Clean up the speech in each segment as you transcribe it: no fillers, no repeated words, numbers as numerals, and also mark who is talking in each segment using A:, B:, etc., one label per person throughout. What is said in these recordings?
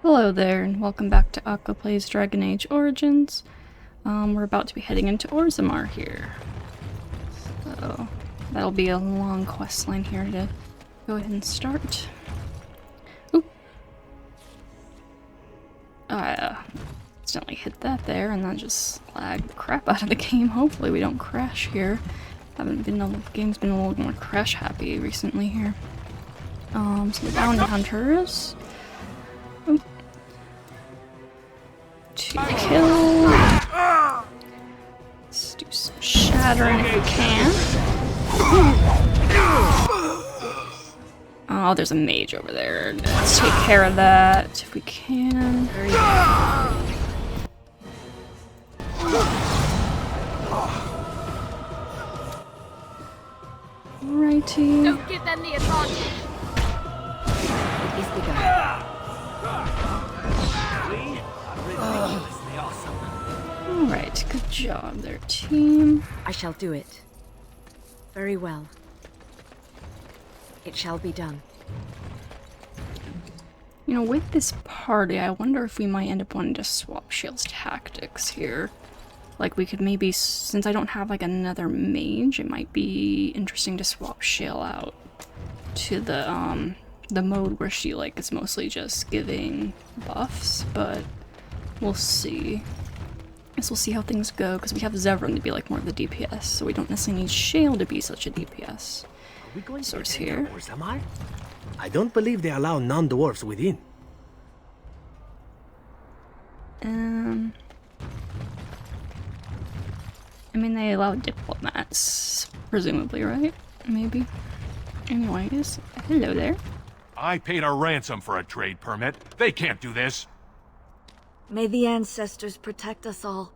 A: Hello there, and welcome back to Aqua Plays Dragon Age Origins. We're about to be heading into Orzammar here. So, that'll be a long quest line here to go ahead and start. Oop! I accidentally hit that there, and that just lagged the crap out of the game. Hopefully we don't crash here. The game's been a little more crash happy recently here. So the bounty hunters. Oop. To kill. Let's do some shattering if we can. Oh, there's a mage over there. Let's take care of that if we can. Alrighty.
B: Don't give them the advantage. It is begun.
A: Alright, good job there, team.
B: I shall do it. Very well. It shall be done.
A: You know, with this party, I wonder if we might end up wanting to swap Shale's tactics here. Like, we could maybe, since I don't have, like, another mage, it might be interesting to swap Shale out to the mode where she, like, is mostly just giving buffs, but we'll see. I guess we'll see how things go, because we have Zevran to be, like, more of the DPS, so we don't necessarily need Shale to be such a DPS.
C: Are we going
A: Source
C: to
A: here.
C: Orzammar? I don't believe they allow non-dwarves within.
A: I mean, they allow diplomats, presumably, right? Maybe. Anyways, hello there.
D: I paid a ransom for a trade permit. They can't do this.
B: May the ancestors protect us all.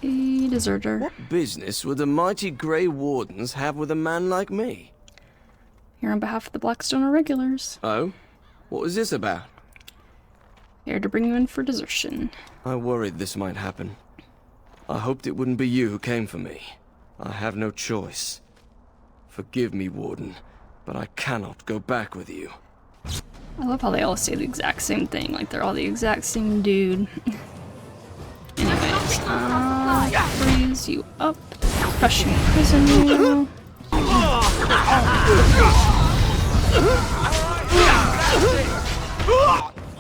A: A deserter.
E: What business would the mighty Grey Wardens have with a man like me?
A: Here on behalf of the Blackstone Irregulars.
E: Oh? What was this about?
A: Here to bring you in for desertion.
E: I worried this might happen. I hoped it wouldn't be you who came for me. I have no choice. Forgive me, Warden, but I cannot go back with you.
A: I love how they all say the exact same thing, like they're all the exact same dude. Anyways, freeze you up. Crushing prison.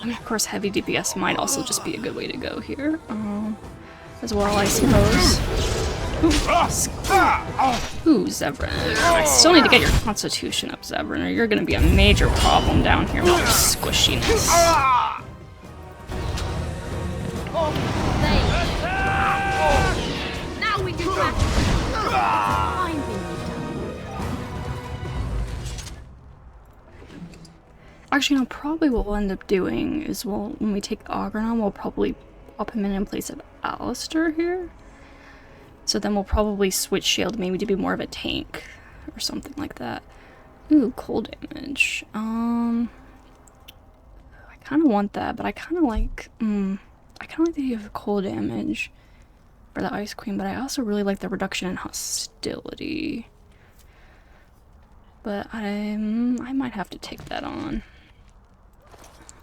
A: And of course, heavy DPS might also just be a good way to go here. As well, I suppose. Ooh, Zevran. I still need to get your constitution up, Zevran, or you're gonna be a major problem down here with your squishiness.
B: Now we do that.
A: Actually, no, probably what we'll end up doing is when we take Ogren on, we'll probably pop him in place of Alistair here. So then we'll probably switch Shield maybe to be more of a tank or something like that. Ooh, cold damage. I kind of want that, but I kind of like the idea of cold damage for the Ice Queen, but I also really like the reduction in hostility. But I might have to take that on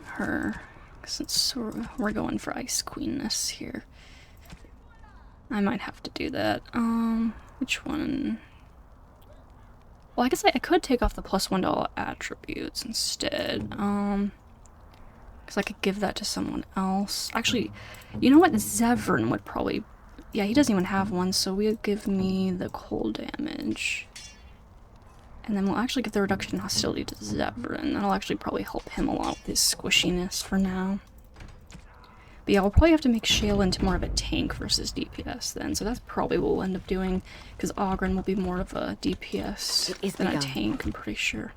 A: her, since we're going for Ice Queenness here. I might have to do that. Which one? Well, I guess I could take off the +1 to all attributes instead. Because I could give that to someone else. Actually, you know what? Zevran would probably... Yeah, he doesn't even have one, so we'll give me the cold damage. And then we'll actually give the reduction in hostility to Zevran. That'll actually probably help him a lot with his squishiness for now. But yeah, we'll probably have to make Shale into more of a tank versus DPS then. So that's probably what we'll end up doing. Because Ogren will be more of a DPS than a tank, I'm pretty sure.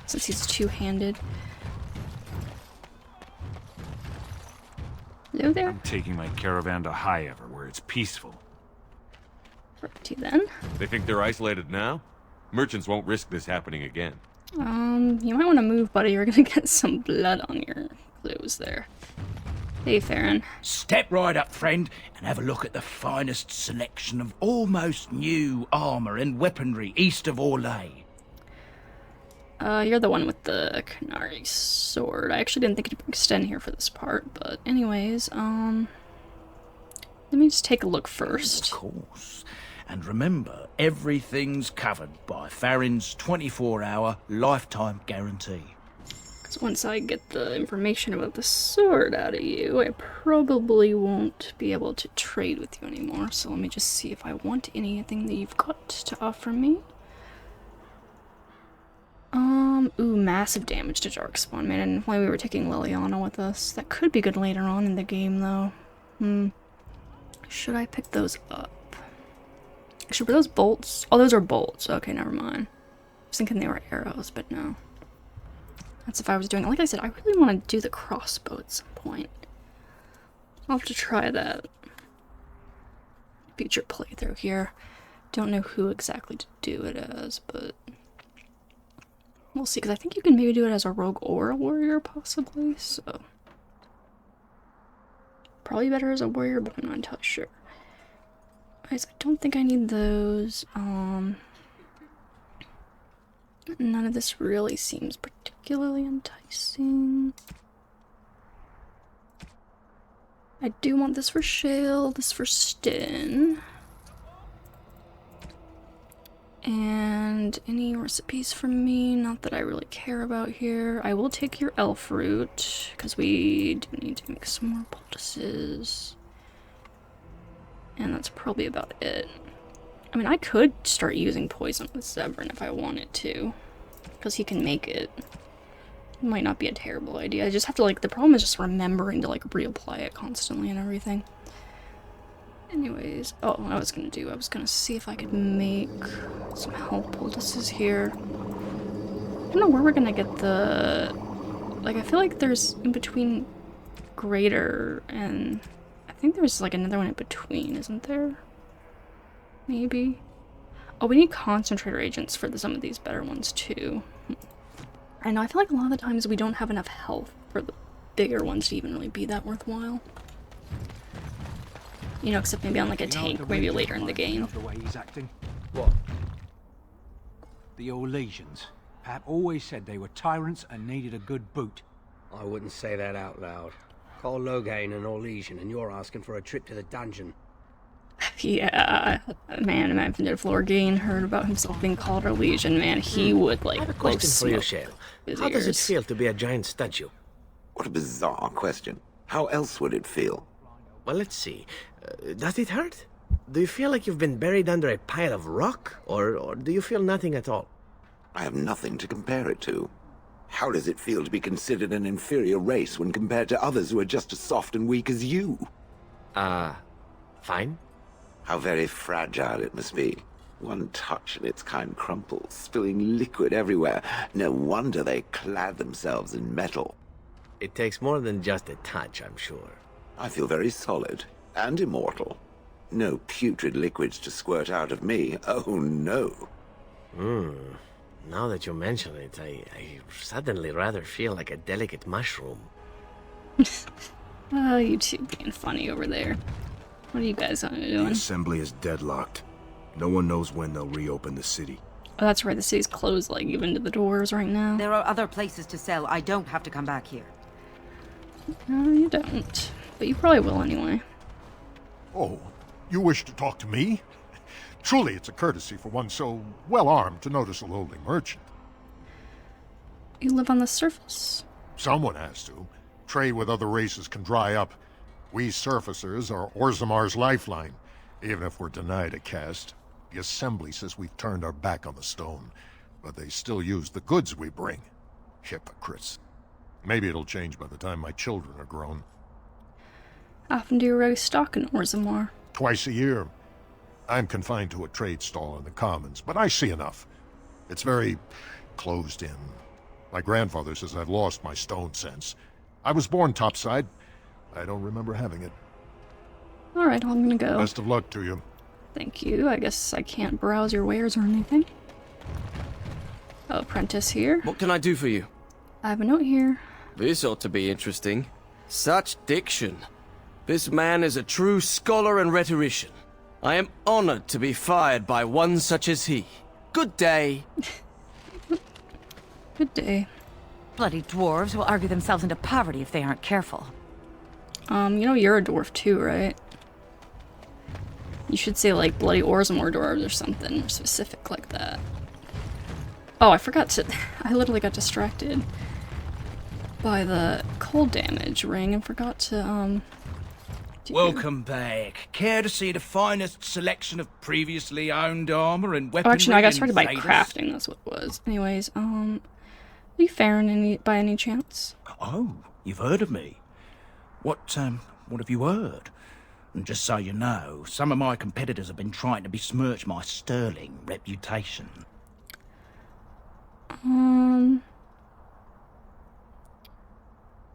A: Since he's two-handed. Hello there.
D: I'm taking my caravan to High Ever, where it's peaceful.
A: Righty then.
D: They think they're isolated now? Merchants won't risk this happening again.
A: You might want to move, buddy. You're gonna get some blood on your clothes there. Hey, Farron.
F: Step right up, friend, and have a look at the finest selection of almost new armor and weaponry east of Orlais.
A: You're the one with the Canary sword. I actually didn't think it'd extend here for this part, but anyways, let me just take a look first.
F: Of course. And remember, everything's covered by Farron's 24-hour lifetime guarantee.
A: Because once I get the information about the sword out of you, I probably won't be able to trade with you anymore. So let me just see if I want anything that you've got to offer me. Ooh, massive damage to Darkspawn, man. And why we were taking Liliana with us. That could be good later on in the game, though. Should I pick those up? Actually, were those bolts? Oh, those are bolts. Okay, never mind. I was thinking they were arrows, but no. That's if I was doing it. Like I said, I really want to do the crossbow at some point. I'll have to try that. Future playthrough here. Don't know who exactly to do it as, but we'll see. Because I think you can maybe do it as a rogue or a warrior, possibly. So probably better as a warrior, but I'm not entirely sure. Guys, I don't think I need those. None of this really seems particularly enticing. I do want this for Shale, this for Stin. And any recipes from me, not that I really care about here. I will take your elf root, because we do need to make some more poultices. And that's probably about it. I mean, I could start using poison with Zevran if I wanted to, because he can make it. It might not be a terrible idea. I just have to, like, the problem is just remembering to, like, reapply it constantly and everything. Anyways, oh, what I was gonna do, I was gonna see if I could make some health poultices here. I don't know where we're gonna get the, like, I feel like there's in between greater and I think there's like another one in between, isn't there? Maybe. Oh, we need concentrator agents for some of these better ones too. I know, I feel like a lot of the times we don't have enough health for the bigger ones to even really be that worthwhile. You know, except maybe on like a tank, maybe later in the game.
G: The way he's acting.
C: What?
G: The Orlesians. Pap always said they were tyrants and needed a good boot.
C: I wouldn't say that out loud. Call Loghain an Orlesian and you're asking for a trip to the dungeon.
A: Yeah, man, imagine if Lorgain heard about himself being called a legion, man, he would like
C: I have a question for you,
A: smoke
C: Shale.
A: his
C: How does it
A: ears.
C: feel to be a giant statue?
H: What a bizarre question. How else would it feel?
C: Well, let's see. Does it hurt? Do you feel like you've been buried under a pile of rock? Or do you feel nothing at all?
H: I have nothing to compare it to. How does it feel to be considered an inferior race when compared to others who are just as soft and weak as you?
C: Fine.
H: How very fragile it must be. One touch and its kind crumples, spilling liquid everywhere. No wonder they clad themselves in metal.
C: It takes more than just a touch, I'm sure.
H: I feel very solid and immortal. No putrid liquids to squirt out of me. Oh, no.
C: Now that you mention it, I suddenly rather feel like a delicate mushroom.
A: Oh, you two being funny over there. What are you guys
I: The
A: doing?
I: assembly is deadlocked. No one knows when they'll reopen the city.
A: Oh, that's right, the city's closed, like, even to the doors right now.
J: There are other places to sell. I don't have to come back here.
A: No, you don't. But you probably will anyway.
K: Oh, you wish to talk to me? Truly, it's a courtesy for one so well-armed to notice a lowly merchant.
A: You live on the surface.
K: Someone has to. Trade with other races can dry up. We surfacers are Orzammar's lifeline. Even if we're denied a caste, the assembly says we've turned our back on the stone, but they still use the goods we bring. Hypocrites. Maybe it'll change by the time my children are grown.
A: How often do you raise stock in Orzammar?
K: Twice a year. I'm confined to a trade stall in the commons, but I see enough. It's very closed in. My grandfather says I've lost my stone sense. I was born topside. I don't remember having it.
A: Alright, I'm gonna go.
K: Best of luck to you.
A: Thank you. I guess I can't browse your wares or anything. Oh, apprentice here.
E: What can I do for you?
A: I have a note here.
E: This ought to be interesting. Such diction. This man is a true scholar and rhetorician. I am honored to be fired by one such as he. Good day.
A: Good day.
J: Bloody dwarves will argue themselves into poverty if they aren't careful.
A: You know you're a dwarf too, right? You should say like bloody Orzammar dwarves or something specific like that. Oh, I forgot to... I literally got distracted by the cold damage ring and forgot to,
F: Welcome back. Care to see the finest selection of previously owned armor and weaponry?
A: Oh, actually, no, I got started by
F: invaders?
A: crafting, that's what it was. Anyways, are you Farron by any chance?
F: Oh, you've heard of me. What have you heard? And just so you know, some of my competitors have been trying to besmirch my sterling reputation.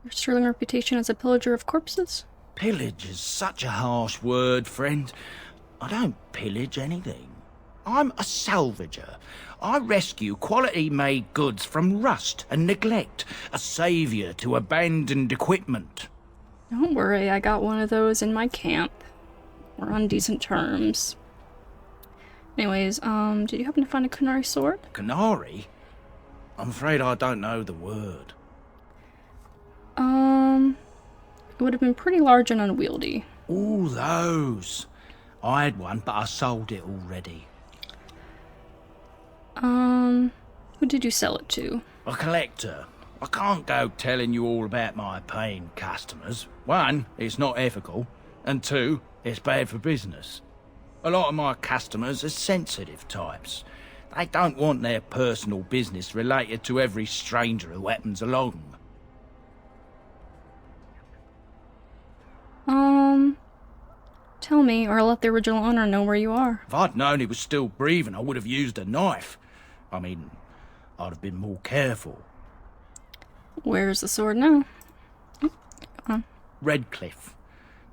A: Your sterling reputation as a pillager of corpses?
F: Pillage is such a harsh word, friend. I don't pillage anything. I'm a salvager. I rescue quality-made goods from rust and neglect, a saviour to abandoned equipment.
A: Don't worry, I got one of those in my camp. We're on decent terms. Anyways, did you happen to find a Kunari sword?
F: Canary? I'm afraid I don't know the word.
A: It would have been pretty large and unwieldy.
F: All those. I had one, but I sold it already.
A: Who did you sell it to?
F: A collector. I can't go telling you all about my paying customers. One, it's not ethical. And two, it's bad for business. A lot of my customers are sensitive types. They don't want their personal business related to every stranger who happens along.
A: Tell me, or I'll let the original owner know where you are.
F: If I'd known he was still breathing, I would have used a knife. I mean, I'd have been more careful.
A: Where's the sword now? Oh, come on.
F: Redcliffe.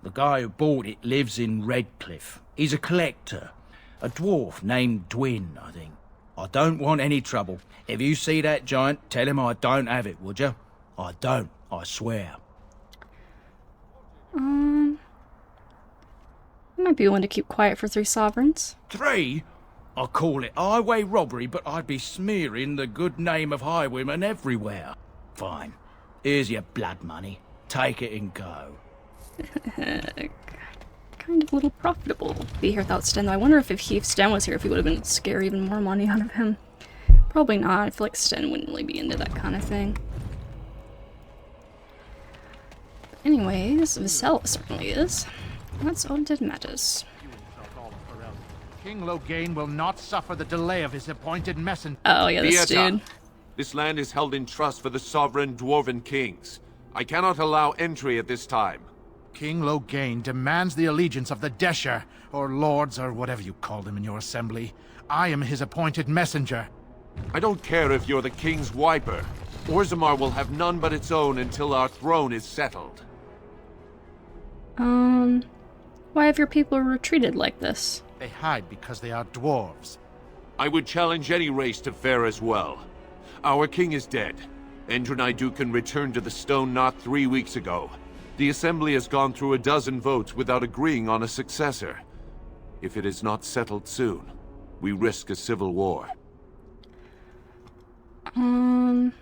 F: The guy who bought it lives in Redcliffe. He's a collector. A dwarf named Dwin, I think. I don't want any trouble. If you see that giant, tell him I don't have it, would you? I don't, I swear.
A: You might be one to keep quiet for 3 sovereigns.
F: 3? I call it highway robbery, but I'd be smearing the good name of highwaymen everywhere. Fine. Here's your blood money. Take it and go.
A: Kind of a little profitable to be here without Sten. I wonder if Sten was here, if he would have been able to scare even more money out of him. Probably not. I feel like Sten wouldn't really be into that kind of thing. Anyways, Visella certainly is. That's all that matters.
G: King Loghain will not suffer the delay of his appointed messenger.
A: Oh yeah, this dude.
D: This land is held in trust for the sovereign dwarven kings. I cannot allow entry at this time.
G: King Loghain demands the allegiance of the Desher, or lords, or whatever you call them in your assembly. I am his appointed messenger.
D: I don't care if you're the king's wiper. Orzammar will have none but its own until our throne is settled.
A: Why have your people retreated like this?
G: They hide because they are dwarves.
D: I would challenge any race to fare as well. Our king is dead. Endrunai Dukan returned to the Stone not 3 weeks ago. The Assembly has gone through a dozen votes without agreeing on a successor. If it is not settled soon, we risk a civil war.
A: The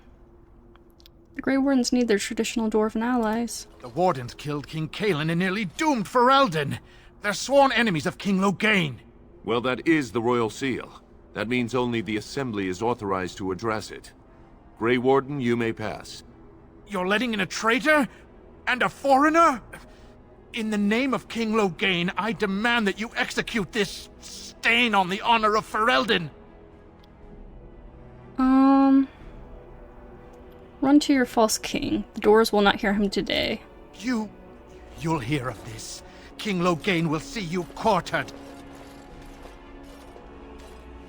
A: Grey Wardens need their traditional dwarven allies.
G: The Wardens killed King Caelan and nearly doomed Ferelden. They're sworn enemies of King Loghain.
D: Well, that is the Royal Seal. That means only the Assembly is authorized to address it. Grey Warden, you may pass.
G: You're letting in a traitor? And a foreigner? In the name of King Loghain, I demand that you execute this stain on the honor of Ferelden.
A: Run to your false king. The doors will not hear him today.
G: You'll hear of this. King Loghain will see you quartered.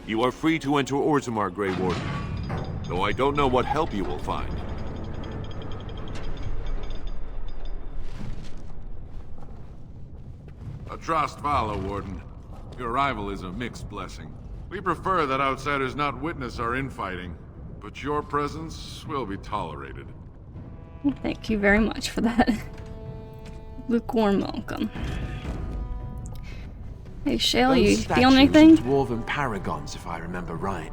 D: You are free to enter Orzammar, Grey Warden. Though I don't know what help you will find.
L: Atrost follow, Warden. Your arrival is a mixed blessing. We prefer that outsiders not witness our infighting, but your presence will be tolerated.
A: Thank you very much for that. Lukewarm welcome. Hey, Shale, you feeling anything?
C: Dwarven paragons, if I remember right.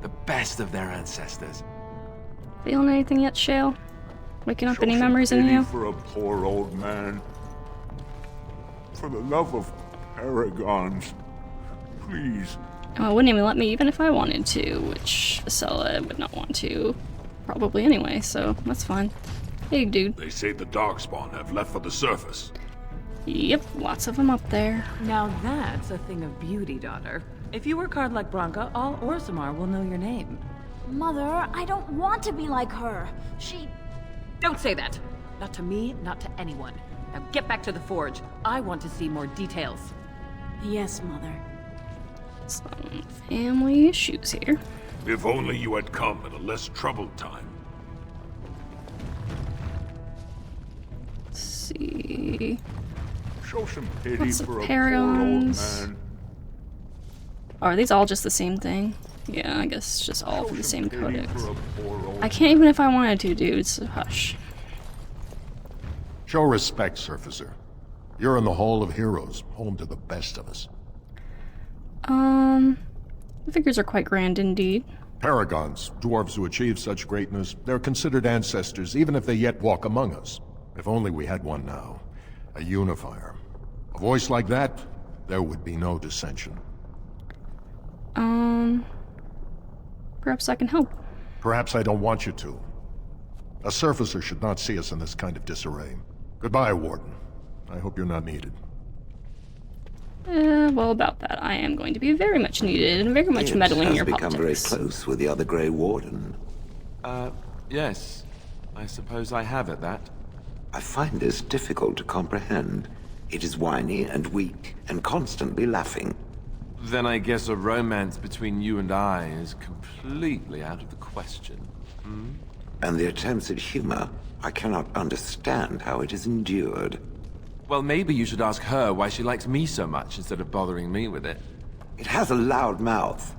C: The best of their ancestors.
A: Feeling anything yet, Shale? Waking up
M: Show
A: any
M: some
A: memories in
M: pity
A: you?
M: for a poor old man. For the love of paragons, please.
A: Oh, it wouldn't even let me even if I wanted to, which Visella would not want to. Probably anyway, so that's fine. Hey, dude.
M: They say the Darkspawn have left for the surface.
A: Yep, lots of them up there.
J: Now that's a thing of beauty, daughter. If you work hard like Branka, all Orzammar will know your name.
N: Mother, I don't want to be like her.
J: Don't say that! Not to me, not to anyone. Now get back to the forge. I want to see more details.
N: Yes, Mother.
A: Some family issues here.
M: If only you had come at a less troubled time.
A: Let's see.
M: Show some pity
A: What's the
M: for a poor old
A: paragons?
M: man.
A: Oh, are these all just the same thing? Yeah, I guess it's just all for the same
M: Pity
A: codex.
M: for a poor old
A: I can't even if I wanted to, dude. So hush.
K: Show respect, Surfacer. You're in the Hall of Heroes, home to the best of us.
A: The figures are quite grand indeed.
K: Paragons, dwarves who achieve such greatness, they're considered ancestors even if they yet walk among us. If only we had one now. A unifier. A voice like that, there would be no dissension.
A: Perhaps I can help.
K: Perhaps I don't want you to. A surfacer should not see us in this kind of disarray. Goodbye, Warden. I hope you're not needed.
A: Well, about that, I am going to be very much needed and very much meddling in your
H: become
A: politics.
H: very close with the other Grey Warden.
E: Yes. I suppose I have at that.
H: I find this difficult to comprehend. It is whiny and weak and constantly laughing.
E: Then I guess a romance between you and I is completely out of the question. Hmm?
H: And the attempts at humor, I cannot understand how it is endured.
E: Well, maybe you should ask her why she likes me so much instead of bothering me with it.
H: It has a loud mouth.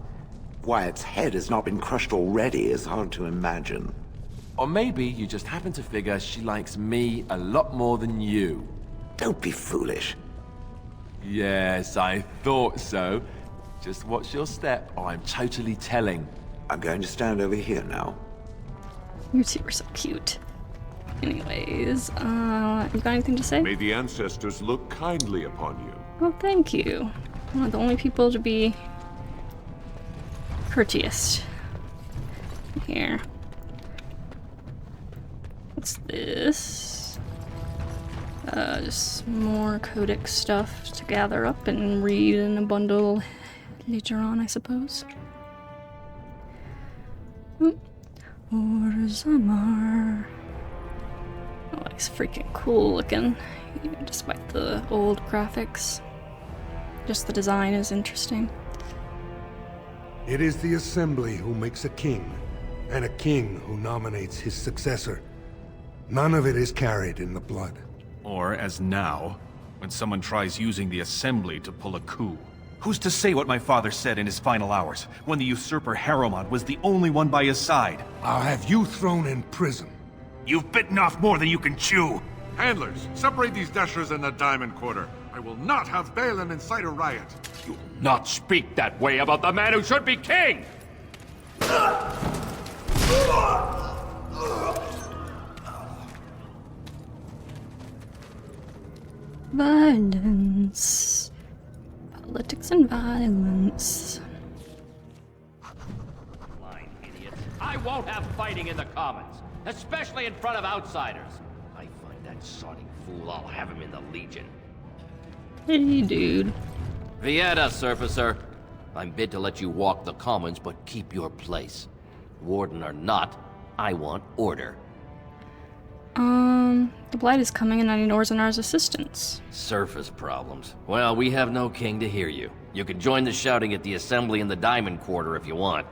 H: Why its head has not been crushed already is hard to imagine.
E: Or maybe you just happen to figure she likes me a lot more than you.
H: Don't be foolish.
E: Yes, I thought so. Just watch your step, or I'm totally telling.
H: I'm going to stand over here now.
A: You two are so cute. Anyways, you got anything to say?
L: May the ancestors look kindly upon you.
A: Well, thank you. One of the only people to be courteous. Here. What's this? Just more codex stuff to gather up and read in a bundle later on, I suppose. Orzammar. Oh, it's freaking cool looking, even despite the old graphics. Just the design is interesting.
I: It is the Assembly who makes a king, and a king who nominates his successor. None of it is carried in the blood.
O: Or, as now, when someone tries using the Assembly to pull a coup. Who's to say what my father said in his final hours, when the usurper Harrowmont was the only one by his side?
I: I'll have you thrown in prison.
O: You've bitten off more than you can chew!
L: Handlers, separate these dashers in the Diamond Quarter. I will not have Balin incite a riot.
P: You'll not speak that way about the man who should be king!
A: Violence. Politics and violence.
P: Blind idiots. I won't have fighting in the Commons, especially in front of outsiders. I find that sodding fool, I'll have him in the Legion.
A: Hey, dude.
P: Vietta, Surfacer. I'm bid to let you walk the Commons, but keep your place. Warden or not, I want order.
A: The Blight is coming and I need Orzammar's assistance.
P: Surface problems. Well, we have no king to hear you. You can join the shouting at the Assembly in the Diamond Quarter if you want.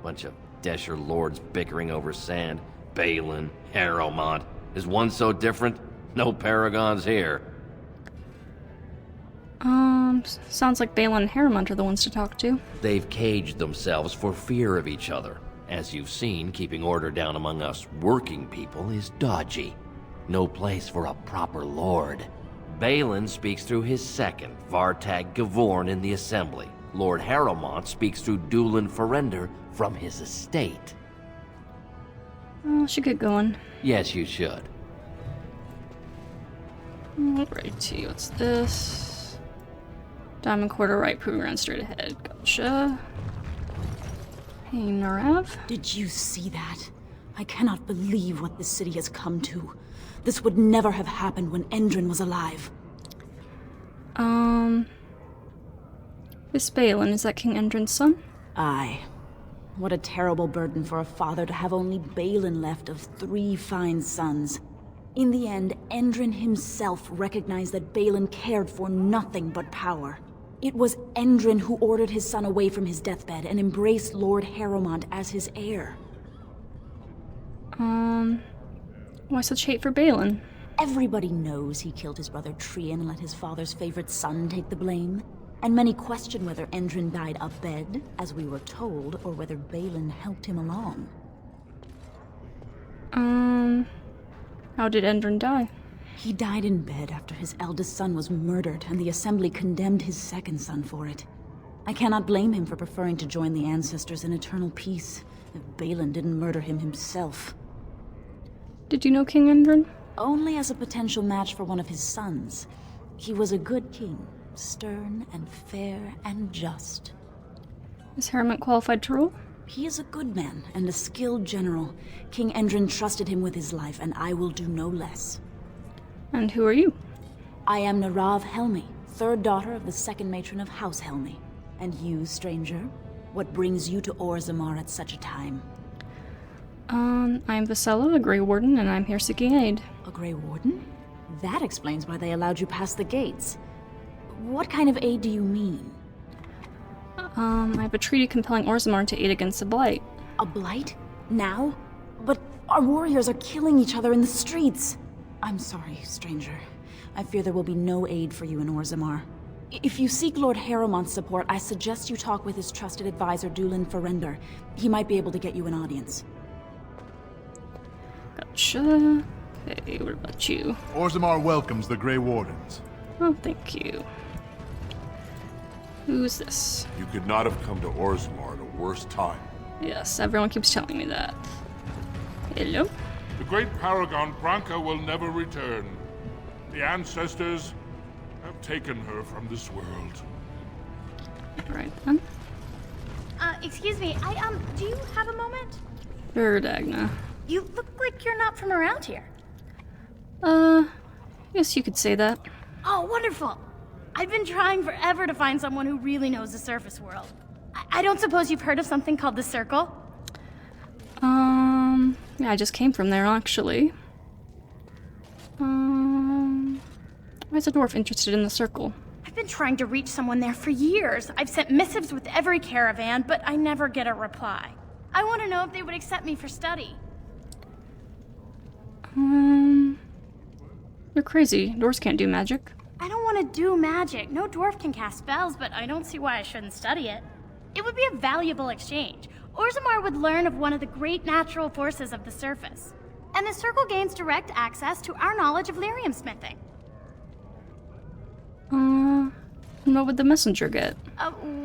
P: Bunch of Desher lords bickering over sand. Balin, Harrowmont. Is one so different? No paragons here.
A: Sounds like Balin and Harrowmont are the ones to talk to.
P: They've caged themselves for fear of each other. As you've seen, keeping order down among us working people is dodgy. No place for a proper lord. Balin speaks through his second, Vartag Gavorn, in the Assembly. Lord Harrowmont speaks through Dulin Ferender from his estate.
A: Oh, I should get going.
P: Yes, you should.
A: Alrighty, what's this? Diamond quarter right, proving around straight ahead. Gotcha. Hey, Narav.
N: Did you see that? I cannot believe what this city has come to. This would never have happened when Endrin was alive.
A: This Balin, is that King Endrin's son?
N: Aye. What a terrible burden for a father to have only Balin left of 3 fine sons. In the end, Endrin himself recognized that Balin cared for nothing but power. It was Endrin who ordered his son away from his deathbed and embraced Lord Harrowmont as his heir.
A: Why such hate for Balin?
N: Everybody knows he killed his brother Trian and let his father's favorite son take the blame. And many question whether Endrin died abed, as we were told, or whether Balin helped him along.
A: How did Endrin die?
N: He died in bed after his eldest son was murdered, and the Assembly condemned his second son for it. I cannot blame him for preferring to join the ancestors in eternal peace, if Balin didn't murder him himself.
A: Did you know King Endrin?
N: Only as a potential match for one of his sons. He was a good king, stern and fair and just.
A: Is Harrowmont qualified to rule?
N: He is a good man and a skilled general. King Endrin trusted him with his life, and I will do no less.
A: And who are you?
N: I am Narav Helmi, 3rd daughter of the 2nd matron of House Helmi. And you, stranger? What brings you to Orzammar at such a time?
A: I am Visella, a Grey Warden, and I'm here seeking aid.
N: A Grey Warden? That explains why they allowed you past the gates. What kind of aid do you mean?
A: I have a treaty compelling Orzammar to aid against the Blight.
N: A Blight? Now? But our warriors are killing each other in the streets. I'm sorry, stranger. I fear there will be no aid for you in Orzammar. If you seek Lord Harrowmont's support, I suggest you talk with his trusted advisor, Dulin Ferender. He might be able to get you an audience.
A: Gotcha. Okay, what about you?
Q: Orzammar welcomes the Grey Wardens.
A: Oh, thank you. Who's this?
L: You could not have come to Orzammar at a worse time.
A: Yes, everyone keeps telling me that. Hello?
L: The great paragon Branka will never return. The ancestors have taken her from this world.
A: Alright then.
R: Excuse me, do you have a moment?
A: Sure, Dagna.
R: You look like you're not from around here.
A: Yes, you could say that.
R: Oh, wonderful. I've been trying forever to find someone who really knows the surface world. I don't suppose you've heard of something called the Circle?
A: Yeah, I just came from there, actually. Why is a dwarf interested in the Circle?
R: I've been trying to reach someone there for years. I've sent missives with every caravan, but I never get a reply. I want to know if they would accept me for study.
A: You're crazy. Dwarves can't do magic.
R: I don't want to do magic. No dwarf can cast spells, but I don't see why I shouldn't study it. It would be a valuable exchange. Orzammar would learn of one of the great natural forces of the surface. And the Circle gains direct access to our knowledge of lyrium smithing.
A: And what would the messenger get?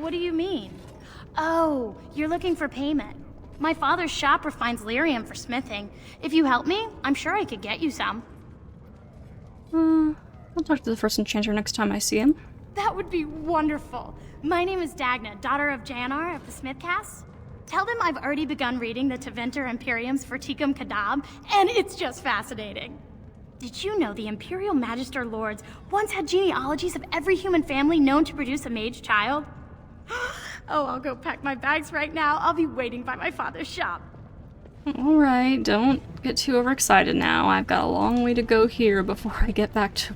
R: What do you mean? Oh, you're looking for payment. My father's shop refines lyrium for smithing. If you help me, I'm sure I could get you some.
A: I'll talk to the first enchanter next time I see him.
R: That would be wonderful. My name is Dagna, daughter of Janar of the Smithcast. Tell them I've already begun reading the Tevinter Imperiums for Tikum Kadab, and it's just fascinating. Did you know the Imperial Magister Lords once had genealogies of every human family known to produce a mage child? Oh, I'll go pack my bags right now. I'll be waiting by my father's shop.
A: Alright, don't get too overexcited now. I've got a long way to go here before I get back to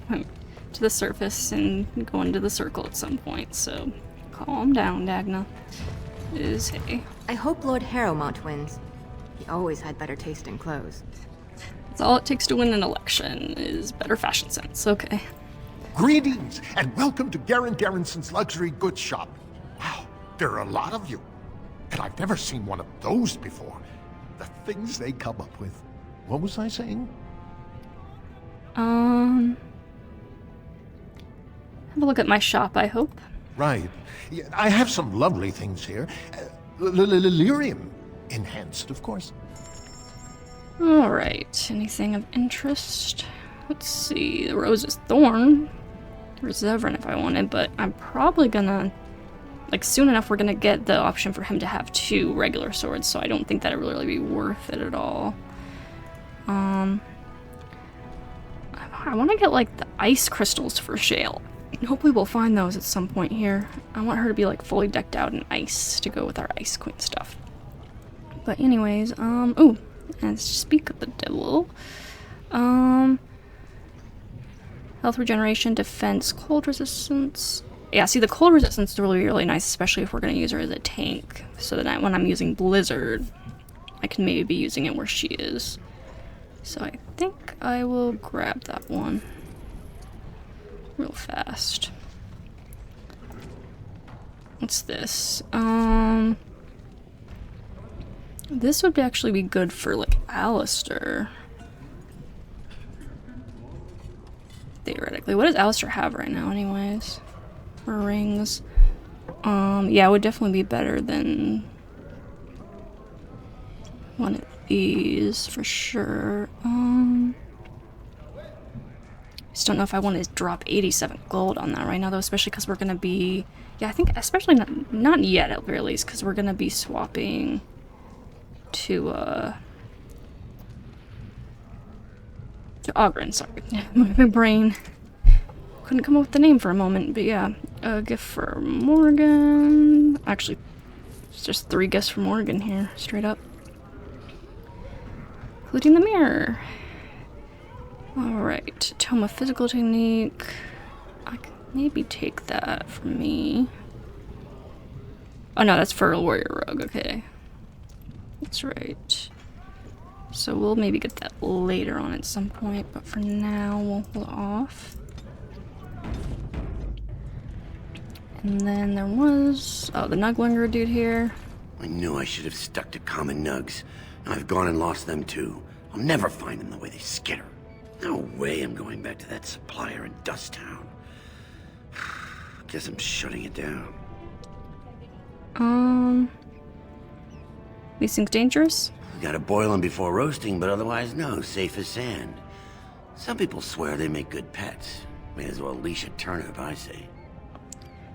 A: the surface and go into the Circle at some point, so calm down, Dagna. Hey.
S: I hope Lord Harrowmont wins. He always had better taste in clothes.
A: That's all it takes to win an election, is better fashion sense, okay.
K: Greetings, and welcome to Garen Garrison's luxury goods shop. Wow, there are a lot of you. And I've never seen one of those before. The things they come up with. What was I saying?
A: Have a look at my shop, I hope.
K: Right. Yeah, I have some lovely things here. Lyrium enhanced, of course.
A: Alright, anything of interest? Let's see, the Rose's Thorn. Or Zevran if I wanted, but I'm probably gonna... Like, soon enough we're gonna get the option for him to have 2 regular swords, so I don't think that'd really be worth it at all. I want to get, like, the ice crystals for Shale. Hopefully we'll find those at some point here. I want her to be, like, fully decked out in ice to go with our Ice Queen stuff. But anyways, ooh, and speak of the devil, health regeneration, defense, cold resistance. Yeah, see, the cold resistance is really, really nice, especially if we're going to use her as a tank. So that when I'm using Blizzard, I can maybe be using it where she is. So I think I will grab that one real fast. What's this? This would actually be good for, like, Alistair. Theoretically. What does Alistair have right now, anyways? For rings. Yeah, it would definitely be better than one of these, for sure. Just don't know if I want to drop 87 gold on that right now, though, especially because we're going to be... Yeah, I think especially not yet, at the very least, because we're going to be swapping to Ogren, sorry. My brain couldn't come up with the name for a moment, but yeah. A gift for Morgan. Actually, it's just 3 gifts for Morgan here, straight up. Including the mirror. Alright, Tome of Physical Technique. I could maybe take that for me. Oh no, that's for a Warrior Rogue, okay. That's right. So we'll maybe get that later on at some point, but for now we'll hold off. And then there was... Oh, the Nuglinger dude here.
C: I knew I should have stuck to common nugs. And I've gone and lost them too. I'll never find them the way they skitter. No way I'm going back to that supplier in Dust Town. Guess I'm shutting it down.
A: These things dangerous?
C: You gotta boil them before roasting, but otherwise no, safe as sand. Some people swear they make good pets. May as well leash a turnip, I say.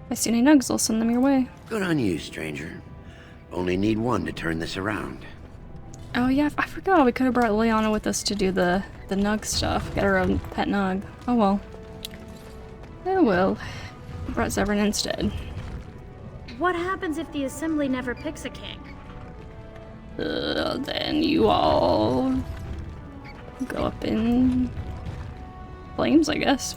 A: If I see any nugs, I'll send them your way.
C: Good on you, stranger. Only need one to turn this around.
A: Oh yeah, I forgot we could have brought Leona with us to do the nug stuff. Get our own pet nug. Oh well. Oh well. We brought Zevran instead.
R: What happens if the Assembly never picks a king?
A: Then you all go up in flames, I guess.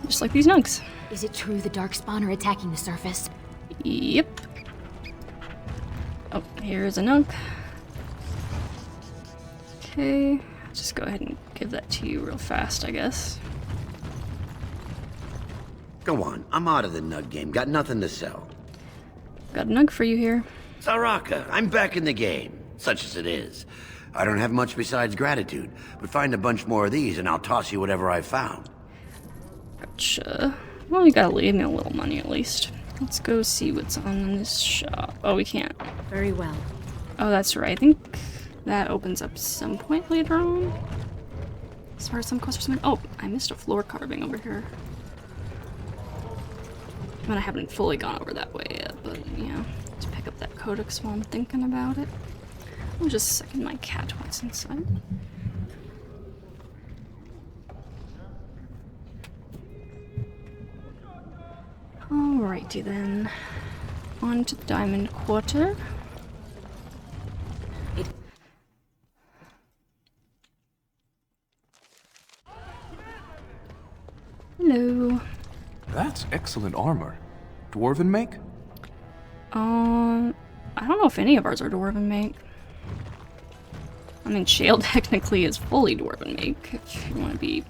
A: Just like these nugs.
N: Is it true the Darkspawn are attacking the surface?
A: Yep. Oh, here's a nug. Okay, just go ahead and give that to you real fast, I guess.
C: Go on, I'm out of the nug game. Got nothing to sell.
A: Got a nug for you here.
C: Saraka, I'm back in the game, such as it is. I don't have much besides gratitude, but find a bunch more of these and I'll toss you whatever I found.
A: Gotcha. Well, you gotta leave me a little money at least. Let's go see what's on this shop. Oh, we can't.
B: Very well.
A: Oh, that's right. I think that opens up some point later on. As far as some quests or something. Oh, I missed a floor carving over here. I mean, I haven't fully gone over that way yet, but yeah. Let's pick up that codex while I'm thinking about it. I'll just second my cat what's inside. Alrighty then. On to the Diamond Quarter. Hello.
O: That's excellent armor. Dwarven make?
A: I don't know if any of ours are Dwarven make. I mean, Shale technically is fully Dwarven make, if you want to be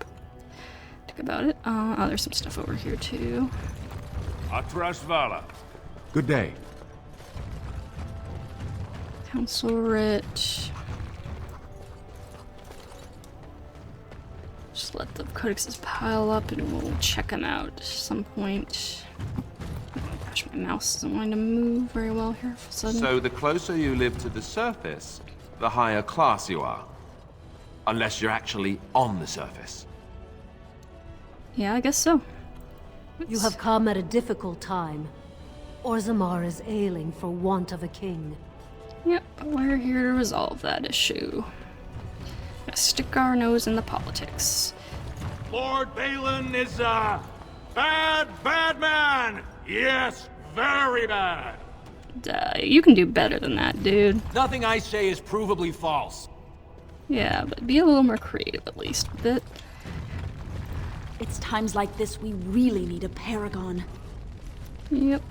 A: thick about it. Oh, there's some stuff over here too.
L: Atrashvala.
O: Good day.
A: Council writ. Just let the codexes pile up and we'll check them out at some point. Oh gosh, my mouse isn't wanting to move very well here for a sudden.
D: So the closer you live to the surface,
T: the higher class you are. Unless you're actually on the surface.
A: Yeah, I guess so.
U: You have come at a difficult time. Orzammar is ailing for want of a king.
A: Yep, we're here to resolve that issue. Gonna stick our nose in the politics.
G: Lord Balin is a bad man! Yes, very bad!
A: You can do better than that, dude.
V: Nothing I say is provably false.
A: Yeah, but be a little more creative at least a bit.
N: It's times like this we really need a paragon.
A: Yep.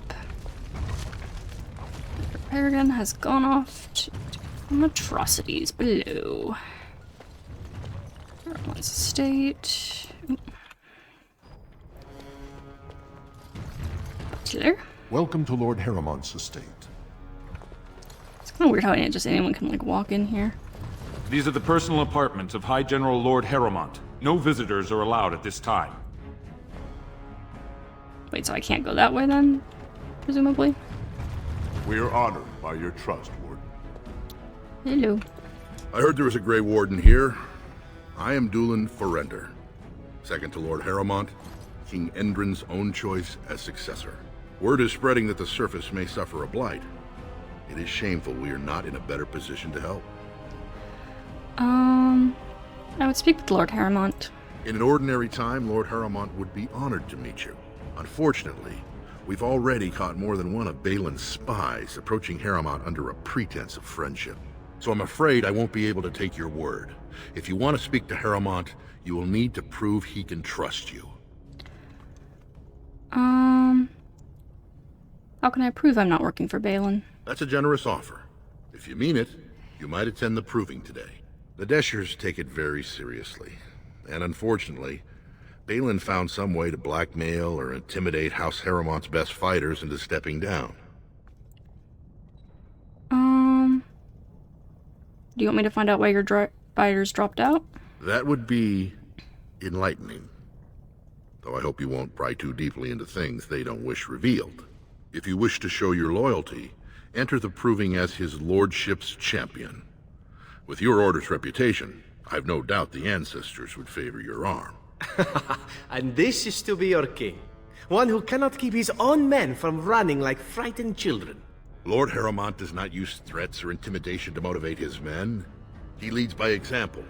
A: The paragon has gone off to do some atrocities below. Everyone's estate. Butler.
K: Welcome to Lord Harrowmont's estate.
A: It's kind of weird how just anyone can like walk in here.
L: These are the personal apartments of High General Lord Harrowmont. No visitors are allowed at this time.
A: Wait, so I can't go that way then? Presumably?
M: We are honored by your trust, Warden.
A: Hello.
W: I heard there was a Grey Warden here. I am Dulin Forrender, second to Lord Harrowmont, King Endrin's own choice as successor. Word is spreading that the surface may suffer a blight. It is shameful we are not in a better position to help.
A: I would speak with Lord Harrowmont.
W: In an ordinary time, Lord Harrowmont would be honored to meet you. Unfortunately, we've already caught more than one of Balin's spies approaching Harrowmont under a pretense of friendship. So I'm afraid I won't be able to take your word. If you want to speak to Harrowmont, you will need to prove he can trust you.
A: How can I prove I'm not working for Balin?
W: That's a generous offer. If you mean it, you might attend the proving today. The Deshers take it very seriously. And unfortunately, Balin found some way to blackmail or intimidate House Harrowmont's best fighters into stepping down.
A: Do you want me to find out why your fighters dropped out?
W: That would be enlightening. Though I hope you won't pry too deeply into things they don't wish revealed. If you wish to show your loyalty, enter the proving as his lordship's champion. With your order's reputation, I've no doubt the ancestors would favor your arm.
X: And this is to be your king. One who cannot keep his own men from running like frightened children.
W: Lord Harrowmont does not use threats or intimidation to motivate his men. He leads by example.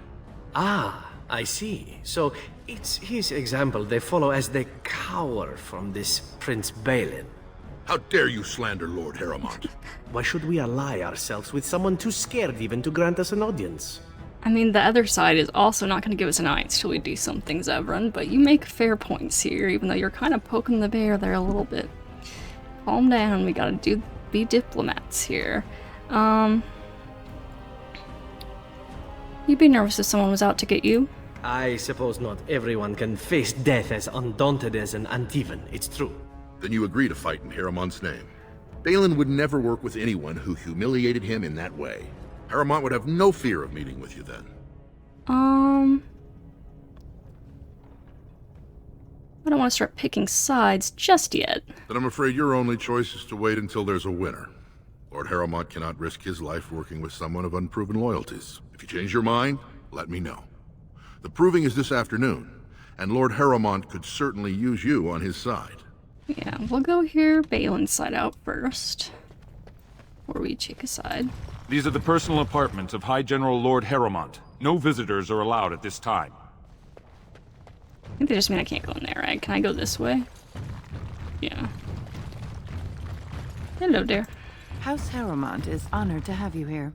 X: Ah, I see. So it's his example they follow as they cower from this Prince Balin.
W: How dare you slander Lord Harrowmont?
X: Why should we ally ourselves with someone too scared even to grant us an audience?
A: I mean, the other side is also not going to give us an audience till we do something, Zevran, but you make fair points here, even though you're kind of poking the bear there a little bit. Calm down, we gotta be diplomats here. You'd be nervous if someone was out to get you?
X: I suppose not everyone can face death as undaunted as an Antivan, it's true.
W: Then you agree to fight in Harrowmont's name. Balin would never work with anyone who humiliated him in that way. Harrowmont would have no fear of meeting with you then.
A: I don't want to start picking sides just yet.
W: Then I'm afraid your only choice is to wait until there's a winner. Lord Harrowmont cannot risk his life working with someone of unproven loyalties. If you change your mind, let me know. The proving is this afternoon, and Lord Harrowmont could certainly use you on his side.
A: Yeah, we'll go hear Balin's side out first. Or we take a side.
L: These are the personal apartments of High General Lord Harrowmont. No visitors are allowed at this time.
A: I think they just mean I can't go in there, right? Can I go this way? Yeah. Hello there.
Y: House Harrowmont is honored to have you here.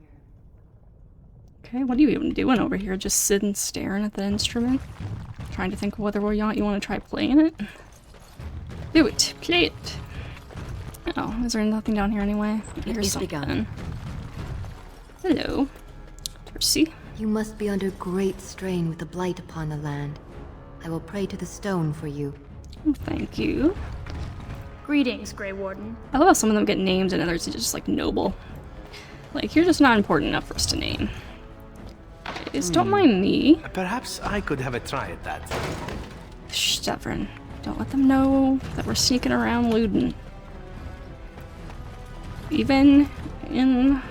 A: Okay, what are you even doing over here? Just sitting staring at the instrument? Trying to think whether or not you want to try playing it? Do it. Play it. Oh, is there nothing down here anyway? Here's something. Hello. Percy.
S: You must be under great strain with the blight upon the land. I will pray to the stone for you.
A: Oh, thank you.
R: Greetings, Grey Warden.
A: I love how some of them get names and others are just like noble. Like, you're just not important enough for us to name. Anyways, don't mind me.
X: Perhaps I could have a try at that.
A: Shh, Zevran. Don't let them know that we're sneaking around looting. Even in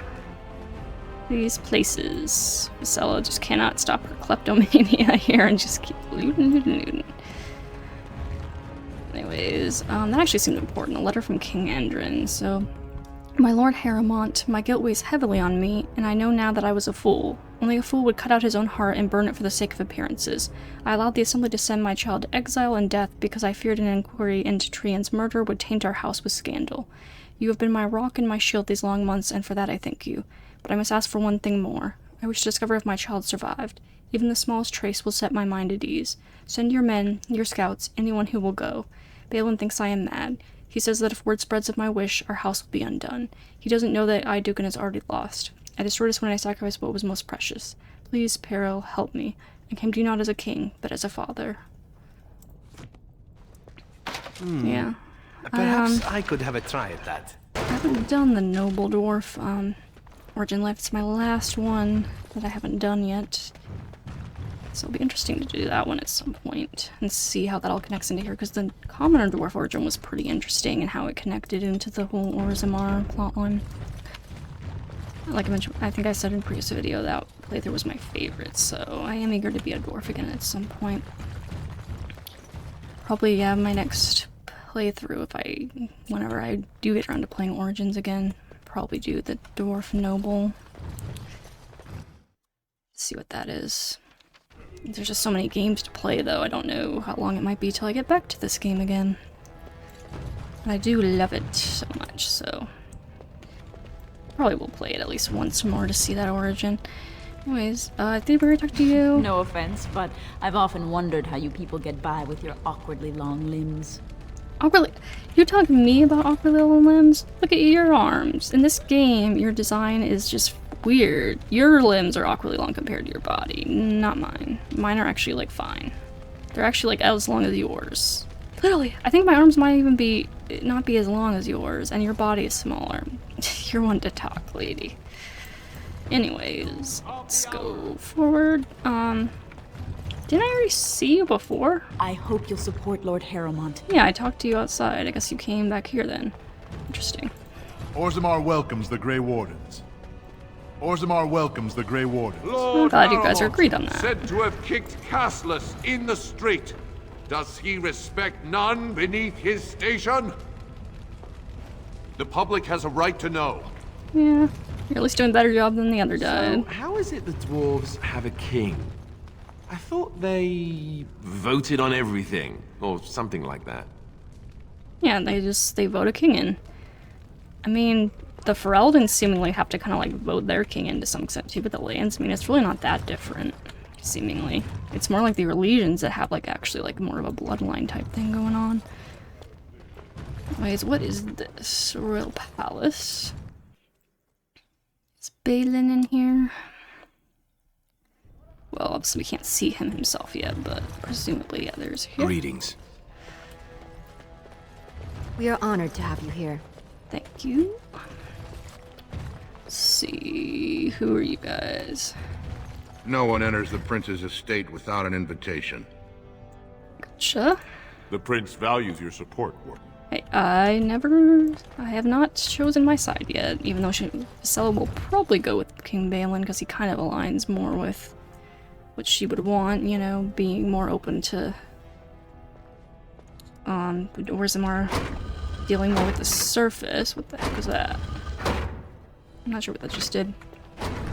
A: these places. Visella just cannot stop her kleptomania here and just keep looting. Anyways, that actually seemed important. A letter from King Endrin. So, my Lord Harrowmont, my guilt weighs heavily on me, and I know now that I was a fool. Only a fool would cut out his own heart and burn it for the sake of appearances. I allowed the Assembly to send my child to exile and death because I feared an inquiry into Trian's murder would taint our house with scandal. You have been my rock and my shield these long months, and for that I thank you. But I must ask for one thing more. I wish to discover if my child survived. Even the smallest trace will set my mind at ease. Send your men, your scouts, anyone who will go. Balin thinks I am mad. He says that if word spreads of my wish, our house will be undone. He doesn't know that Dukin is already lost. I destroyed us when I sacrificed what was most precious. Please, Peril, help me. I came to you not as a king, but as a father. Yeah.
X: Perhaps I could have a try at that.
A: I haven't done the Noble Dwarf, Origin Life. It's my last one that I haven't done yet. So it'll be interesting to do that one at some point and see how that all connects into here, because the Commoner Dwarf Origin was pretty interesting and how it connected into the whole Orzammar plotline. Like I mentioned, I think I said in a previous video, that playthrough was my favorite, so I am eager to be a dwarf again at some point. Probably, yeah, my next playthrough, whenever I do get around to playing Origins again, probably do the Dwarf Noble. See what that is. There's just so many games to play, though. I don't know how long it might be till I get back to this game again. But I do love it so much, so probably will play it at least once more to see that origin. Anyways, did we talk to you?
N: No offense, but I've often wondered how you people get by with your awkwardly long limbs.
A: Awkwardly? You're telling me about awkwardly long limbs? Look at your arms. In this game, your design is just weird. Your limbs are awkwardly long compared to your body, not mine. Mine are actually, like, fine. They're actually, like, as long as yours. Literally, I think my arms might even not be as long as yours, and your body is smaller. You're one to talk, lady. Anyways, let's go forward. Didn't I already see you before?
N: I hope you'll support Lord Harrowmont.
A: Yeah, I talked to you outside. I guess you came back here then. Interesting.
Q: Orzammar welcomes the Grey Wardens. Orzammar welcomes the Grey Wardens.
A: I'm glad you guys are agreed on that.
D: Said to have kicked castless in the street. Does he respect none beneath his station? The public has a right to know.
A: Yeah, you're at least doing a better job than the other guy.
T: So, how is it the dwarves have a king? I thought they voted on everything, or something like that.
A: Yeah, they vote a king in. I mean, the Fereldans seemingly have to kind of like vote their king in to some extent too, but the lands, I mean, it's really not that different, seemingly. It's more like the legions that have like actually like more of a bloodline type thing going on. Anyways, what is this? Royal Palace. Is Balin in here? Well, obviously we can't see him himself yet, but presumably, yeah, there's here.
T: Greetings.
S: We are honored to have you here.
A: Thank you. Let's see, who are you guys?
W: No one enters the prince's estate without an invitation.
A: Gotcha.
L: The prince values your support, Warden.
A: Hey, I have not chosen my side yet, even though Visella will probably go with King Balin because he kind of aligns more with what she would want, you know, being more open to Orzammar dealing more with the surface. What the heck was that? I'm not sure what that just did.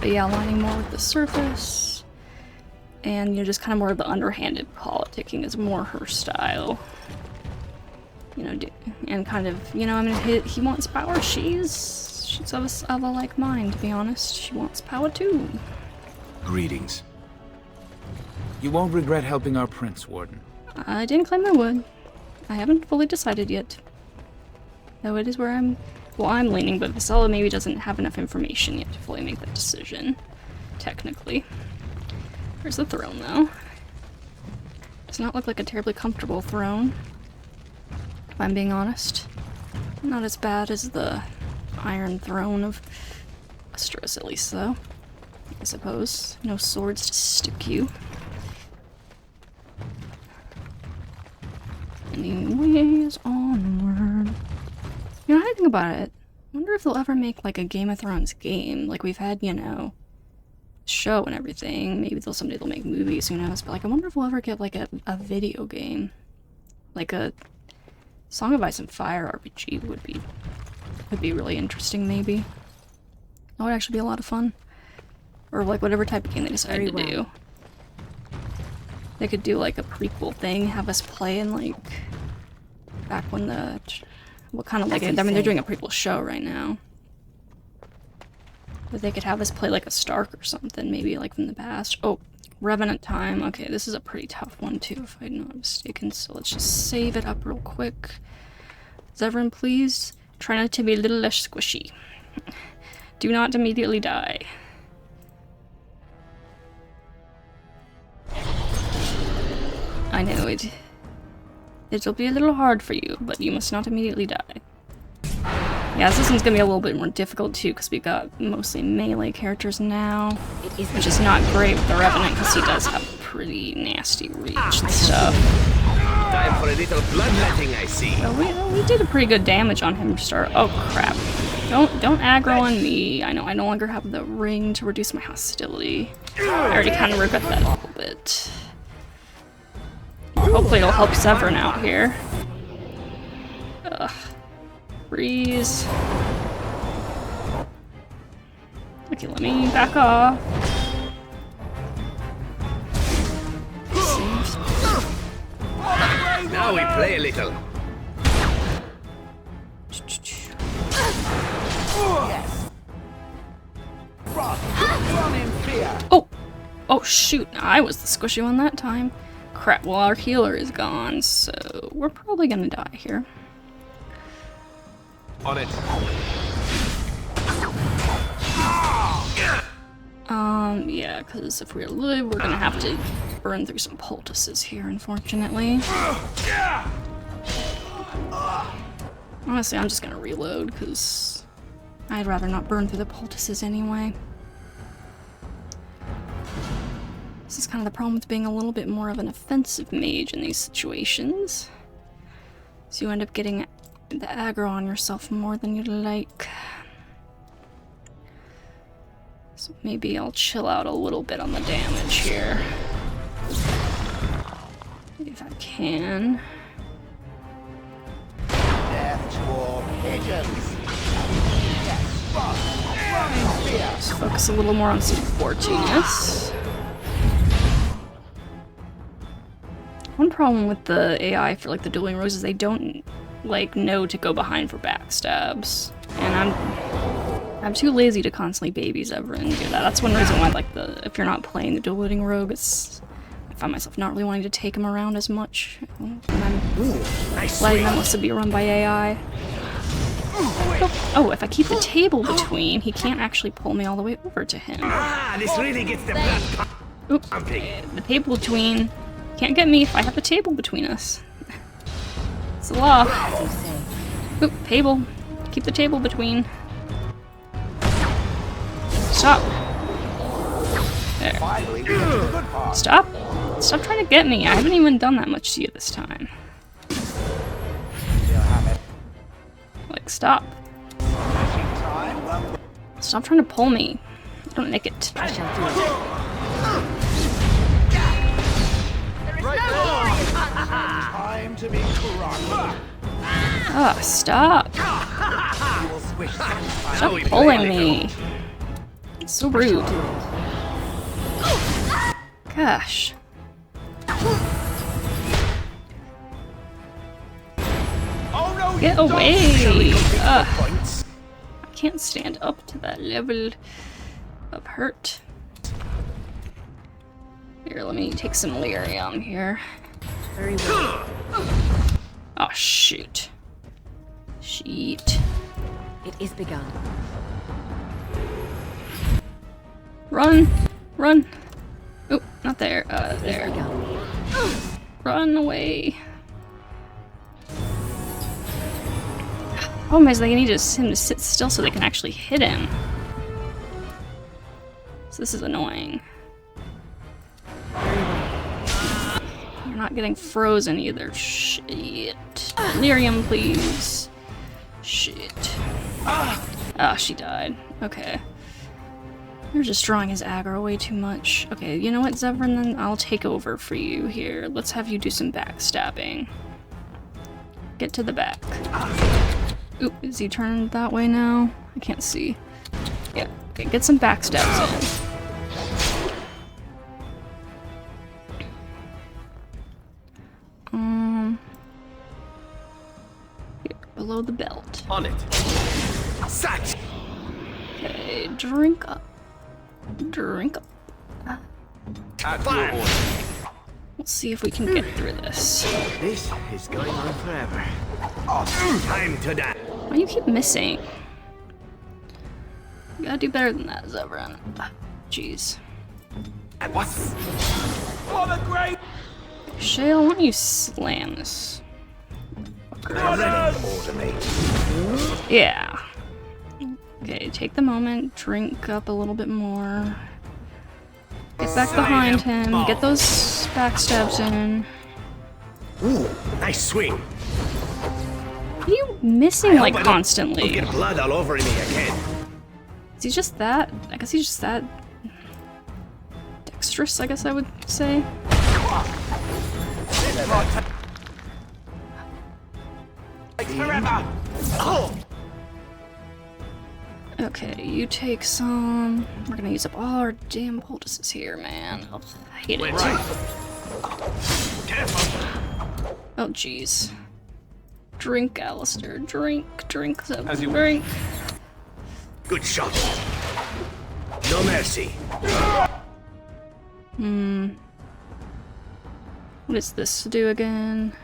A: But yeah, aligning more with the surface. And, you know, just kind of more of the underhanded politicking is more her style. You know, and kind of, you know, I mean, he wants power. She's of a like mind, to be honest. She wants power too.
E: Greetings. You won't regret helping our prince, Warden.
A: I didn't claim I would. I haven't fully decided yet. Though it is where I'm leaning, but Visella maybe doesn't have enough information yet to fully make that decision. Technically. There's the throne, though. Does not look like a terribly comfortable throne, if I'm being honest. Not as bad as the Iron Throne of Westeros, at least, though. I suppose. No swords to stick you. Anyways, onward. You know, I think about it. I wonder if they'll ever make like a Game of Thrones game. Like we've had, you know, show and everything. Maybe someday they'll make movies, who knows. But like, I wonder if we'll ever get like a video game. Like a Song of Ice and Fire RPG would be really interesting, maybe. That would actually be a lot of fun. Or like whatever type of game they decide to do. They could do like a prequel thing, have us play in like back when the what kind of like I mean they're doing a prequel show right now. But they could have us play like a Stark or something, maybe like from the past. Oh, Revenant time. Okay, this is a pretty tough one too, if I'm not mistaken. So let's just save it up real quick. Zevran, please try not to be a little less squishy. Do not immediately die. I know it'll be a little hard for you, but you must not immediately die. Yeah, this one's gonna be a little bit more difficult too, because we've got mostly melee characters now, which is not great with the Revenant, because he does have pretty nasty reach and stuff.
X: Time for a little bloodletting, I see.
A: So we did a pretty good damage on him to start. Oh crap! Don't aggro on me. I know I no longer have the ring to reduce my hostility. I already kind of regret that a little bit. Hopefully it'll help Zevran out here. Ugh. Freeze. Okay, let me back off. Saves.
X: Now we play a little.
A: Oh! Oh shoot, I was the squishy one that time. Crap, well our healer is gone, so we're probably gonna die here.
X: On it.
A: Yeah, because if we live, we're gonna have to burn through some poultices here, unfortunately. Honestly, I'm just gonna reload, because I'd rather not burn through the poultices anyway. This is kind of the problem with being a little bit more of an offensive mage in these situations. So you end up getting the aggro on yourself more than you'd like. So maybe I'll chill out a little bit on the damage here. If I can. Let's focus a little more on some sportiness. One problem with the AI for like the dueling rogues is they don't like know to go behind for backstabs, and I'm too lazy to constantly baby Zevran and do that. That's one reason why like if you're not playing the dueling rogue, I find myself not really wanting to take him around as much. And I'm letting them also be run by AI. Oh, if I keep the table between, he can't actually pull me all the way over to him.
X: Ah, this really gets the blood.
A: Oops, the table between can't get me if I have the table between us. It's the law. Oop, table. Keep the table between. Stop. There. Stop. Stop trying to get me. I haven't even done that much to you this time. Like, stop. Stop trying to pull me. Don't nick it. I shall do it.
F: Time to be crushed.
A: Oh, stop. Stop pulling me. It's so rude. Gosh. Get away! Ugh. I can't stand up to that level of hurt. Here, let me take some lyrium here.
B: Very well.
A: Oh, shoot. Sheet.
B: It is begun.
A: Run! Run! Oh, not there. There. Run away. Problem is, they need him to sit still so they can actually hit him. So this is annoying. You're not getting frozen either. Shit. Lyrium, please. Shit. Ah, she died. Okay. You're just drawing his aggro way too much. Okay, you know what, Zevran, then I'll take over for you here. Let's have you do some backstabbing. Get to the back. Oop, is he turned that way now? I can't see. Yeah, okay, get some backstabs in. Here, below the belt.
X: On it. Sat.
A: Okay, drink up. Drink up. Let's see if we can get through this.
X: This is going on forever. Time to die.
A: Why do you keep missing? You gotta do better than that, Zevran. Jeez.
X: What? What a great.
A: Shale, why don't you slam this? Yeah. Okay, take the moment, drink up a little bit more. Get back behind him, get those backstabs in.
X: Ooh, nice swing.
A: What are you missing, like, constantly?
X: Get blood all over me again.
A: Is he just that? I guess he's just that dexterous, I guess I would say. Okay, you take some. We're gonna use up all our damn poultices here, man. Oh, I hate it. Oh, jeez. Drink, Alistair. Drink. Drink. Drink.
X: Good shot. No mercy.
A: What does this do again?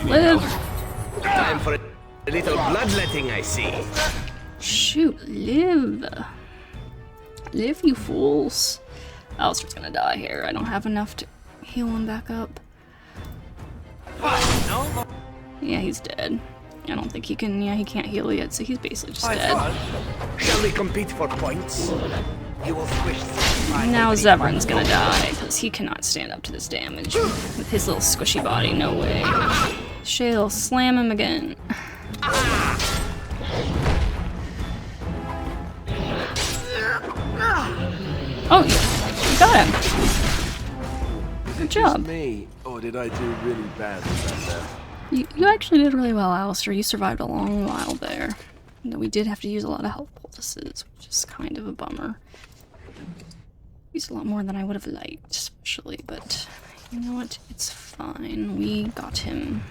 A: Live!
X: Time for a little bloodletting, I see.
A: Shoot, live. Live, you fools. Alistair's gonna die here. I don't have enough to heal him back up. Yeah, he's dead. I don't think he can, he can't heal yet, so he's basically just dead.
X: Shall we compete for points? You will squish.
A: Now Zevran's gonna die, because he cannot stand up to this damage. With his little squishy body, no way. Shale, slam him again. Oh, you got him. Good job.
C: Me, or did I do really badly back there?
A: You actually did really well, Alistair. You survived a long while there. Though we did have to use a lot of health poultices, which is kind of a bummer. Used a lot more than I would have liked, especially, but you know what? It's fine. We got him.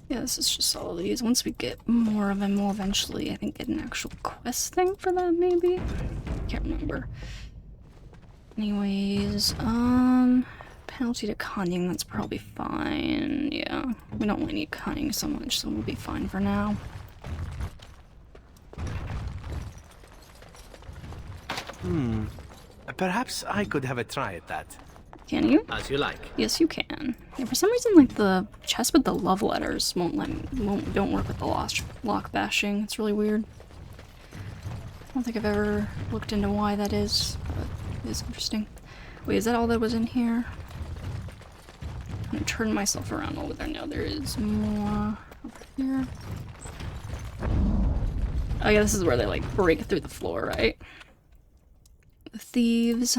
A: Yeah, this is just all of these. Once we get more of them, we'll eventually, I think, get an actual quest thing for that, maybe? Can't remember. Anyways, penalty to cunning, that's probably fine. Yeah, we don't really need cunning so much, so we'll be fine for now.
X: Perhaps I could have a try at that.
A: Can you?
X: As you like.
A: Yes, you can. Yeah, for some reason, like, the chest with the love letters don't work with the lock bashing. It's really weird. I don't think I've ever looked into why that is, but it is interesting. Wait, is that all that was in here? I'm gonna turn myself around over there. No, there is more over here. Oh yeah, this is where they, like, break through the floor, right? The thieves.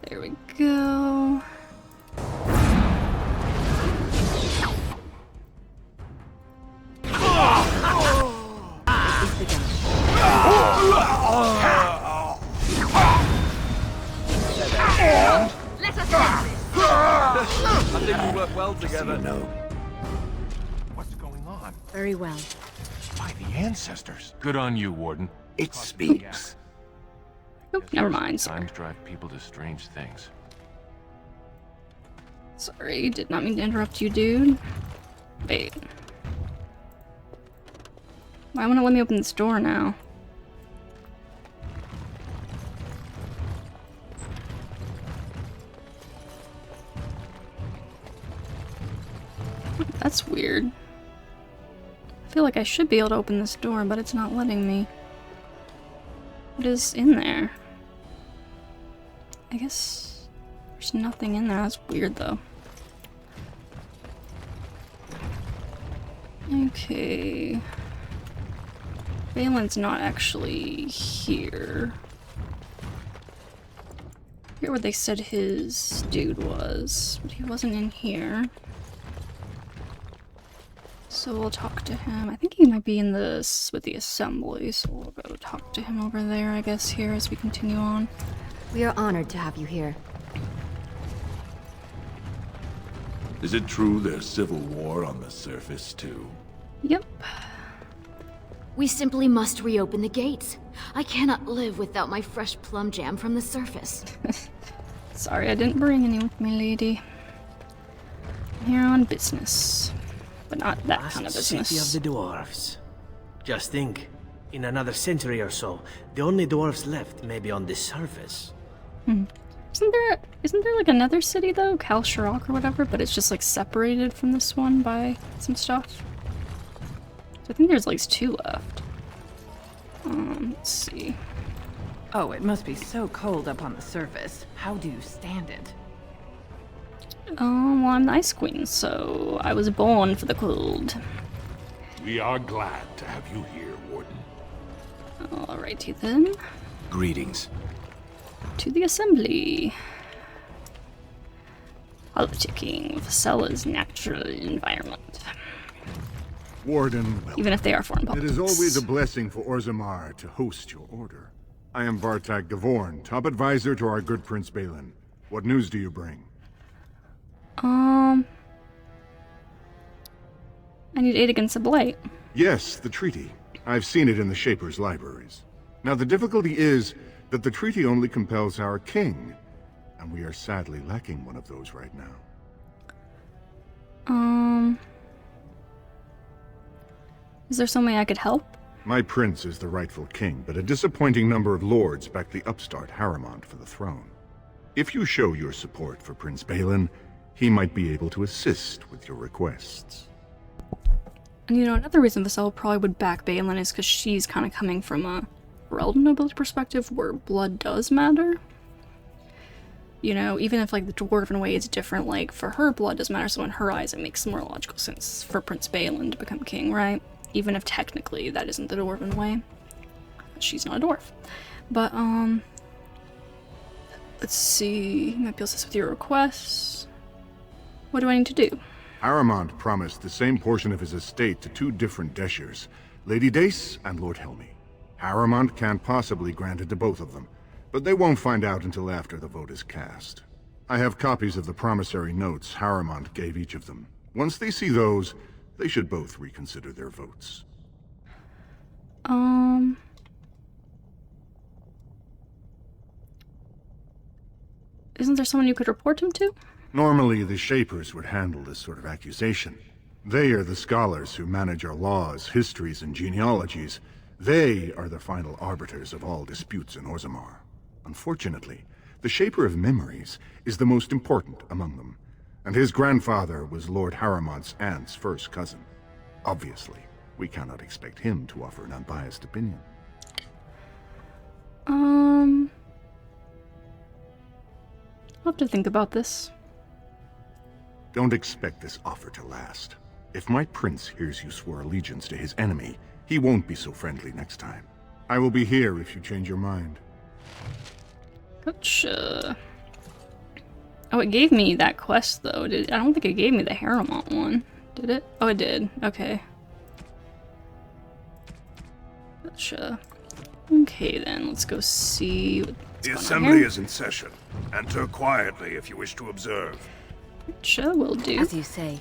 A: There we go.
C: I think we work well together.
E: What's going on?
B: Very well.
E: By the ancestors.
O: Good on you, Warden.
T: It speaks.
A: Oh, never mind. Sorry.
O: Times drive people to strange things.
A: Sorry, did not mean to interrupt you, dude. Wait. Why won't it let me open this door now? That's weird. I feel like I should be able to open this door, but it's not letting me. What is in there? I guess there's nothing in there. That's weird, though. Okay. Balin's not actually here. Here where they said his dude was, but he wasn't in here. So we'll talk to him. I think he might be in this with the assembly, so we'll go talk to him over there, I guess, here as we continue on.
S: We are honored to have you here.
H: Is it true there's civil war on the surface, too?
A: Yep.
I: We simply must reopen the gates. I cannot live without my fresh plum jam from the surface.
A: Sorry, I didn't bring any with me, lady. I'm here on business. But not that kind of business.
X: City of the dwarves. Just think, in another century or so, the only dwarves left may be on this surface.
A: Isn't there like another city though? Kalsharok or whatever, but it's just like separated from this one by some stuff. So I think there's like 2 left. Let's see.
Y: Oh, it must be so cold up on the surface. How do you stand it?
A: Well, I'm the Ice Queen, so I was born for the cold.
H: We are glad to have you here, Warden.
A: Alrighty then.
E: Greetings.
A: To the assembly. Politicking Visella's natural environment.
Q: Warden,
A: Even if they are foreign
Q: it
A: politics.
Q: is always a blessing for Orzammar to host your order. I am Vartag Gavorn, top advisor to our good Prince Balin. What news do you bring?
A: I need aid against the Blight.
Q: Yes, the treaty. I've seen it in the Shaper's libraries. Now the difficulty is that the treaty only compels our king, and we are sadly lacking one of those right now.
A: Is there some way I could help?
Q: My prince is the rightful king, but a disappointing number of lords back the upstart Harrowmont for the throne. If you show your support for Prince Balin, he might be able to assist with your requests.
A: And you know, another reason Visella probably would back Balin is because she's kind of coming from a Ferelden nobility perspective where blood does matter. You know, even if like the Dwarven way is different, like for her blood does matter, so in her eyes it makes more logical sense for Prince Balin to become king, right? Even if technically that isn't the Dwarven way. She's not a dwarf. But, let's see, you might be able to assist with your requests. What do I need to do?
Q: Harrowmont promised the same portion of his estate to 2 different Deshers, Lady Dace and Lord Helmy. Harrowmont can't possibly grant it to both of them, but they won't find out until after the vote is cast. I have copies of the promissory notes Harrowmont gave each of them. Once they see those, they should both reconsider their votes.
A: Isn't there someone you could report him to?
Q: Normally, the Shapers would handle this sort of accusation. They are the scholars who manage our laws, histories, and genealogies. They are the final arbiters of all disputes in Orzammar. Unfortunately, the Shaper of Memories is the most important among them, and his grandfather was Lord Harrowmont's aunt's first cousin. Obviously, we cannot expect him to offer an unbiased opinion.
A: I'll have to think about this.
Q: Don't expect this offer to last. If my prince hears you swore allegiance to his enemy, he won't be so friendly next time. I will be here if you change your mind.
A: Gotcha. Oh, it gave me that quest, though. I don't think it gave me the Harrowmont one. Did it? Oh, it did. Okay. Gotcha. Okay, then. Let's go see what's
F: The
A: going on
F: assembly
A: here.
F: is in session. Enter quietly if you wish to observe.
A: Gotcha, will do.
S: As you say.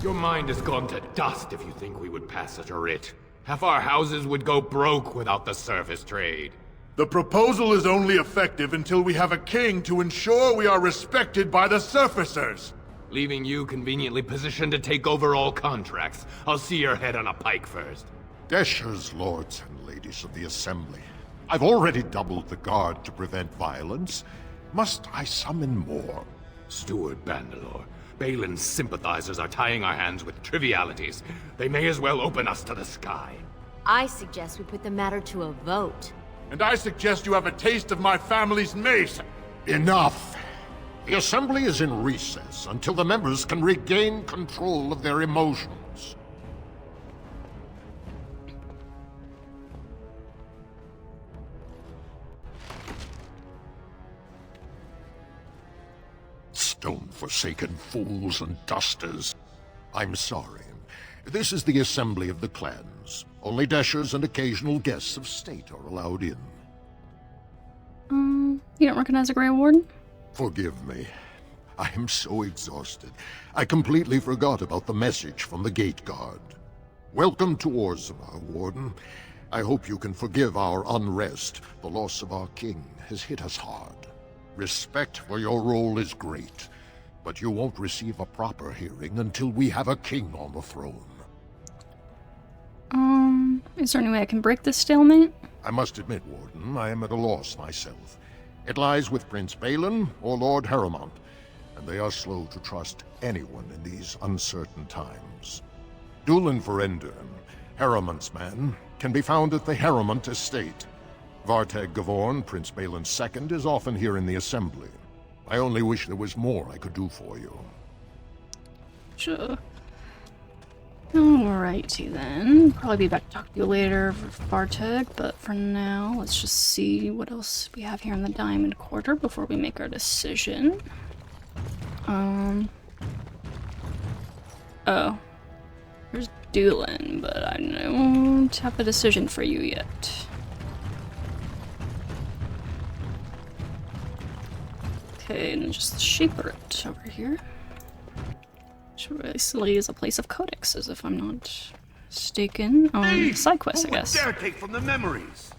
V: Your mind has gone to dust if you think we would pass such a writ. Half our houses would go broke without the service trade.
Q: The proposal is only effective until we have a king to ensure we are respected by the surfacers.
V: Leaving you conveniently positioned to take over all contracts. I'll see your head on a pike first.
K: Deshers, lords and ladies of the assembly. I've already doubled the guard to prevent violence. Must I summon more?
V: Steward Bandalore, Balin's sympathizers are tying our hands with trivialities. They may as well open us to the sky.
I: I suggest we put the matter to a vote.
Q: And I suggest you have a taste of my family's mace.
K: Enough! The Assembly is in recess until the members can regain control of their emotions. Stone-forsaken fools and dusters. I'm sorry. This is the Assembly of the Clans. Only dashers and occasional guests of state are allowed in.
A: You don't recognize a Grey Warden?
K: Forgive me. I am so exhausted. I completely forgot about the message from the gate guard. Welcome to Orzammar, Warden. I hope you can forgive our unrest. The loss of our king has hit us hard. Respect for your role is great, but you won't receive a proper hearing until we have a king on the throne.
A: Is there any way I can break this stalemate?
K: I must admit, Warden, I am at a loss myself. It lies with Prince Balin or Lord Harrowmont, and they are slow to trust anyone in these uncertain times. Dulin Ferender, Harrowmont's man, can be found at the Harrowmont estate. Vartag Gavorn, Prince Balin's second, is often here in the Assembly. I only wish there was more I could do for you.
A: Sure. Alrighty then. Probably be back to talk to you later for Vartag, but for now, let's just see what else we have here in the Diamond Quarter before we make our decision. Oh. There's Dulin, but I don't have a decision for you yet. Okay, and just shaper it over here. Which basically is a place of codexes, if I'm not mistaken. Side quests, I guess.
G: Who would dare take from the memories?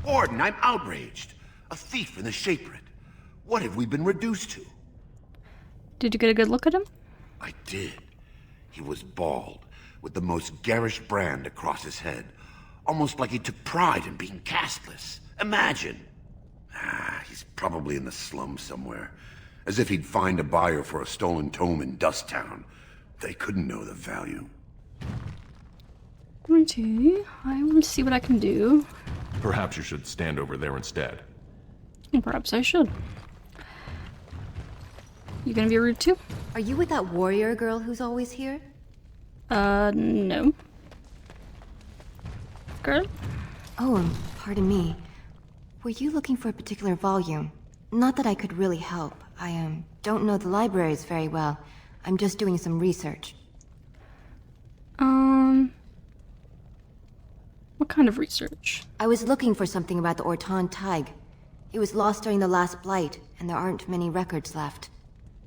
G: Warden, I'm outraged. A thief in the Shaperit. What have we been reduced to?
A: Did you get a good look at him?
G: I did. He was bald, with the most garish brand across his head. Almost like he took pride in being castless. Imagine. He's probably in the slums somewhere. As if he'd find a buyer for a stolen tome in Dusttown. They couldn't know the value.
A: Righty. I want to see what I can do.
L: Perhaps you should stand over there instead.
A: And perhaps I should. You gonna be rude too?
S: Are you with that warrior girl who's always here?
A: No. Girl?
S: Oh, pardon me. Were you looking for a particular volume? Not that I could really help. I, don't know the libraries very well. I'm just doing some research.
A: What kind of research?
S: I was looking for something about the Orton Tig. It was lost during the last Blight, and there aren't many records left.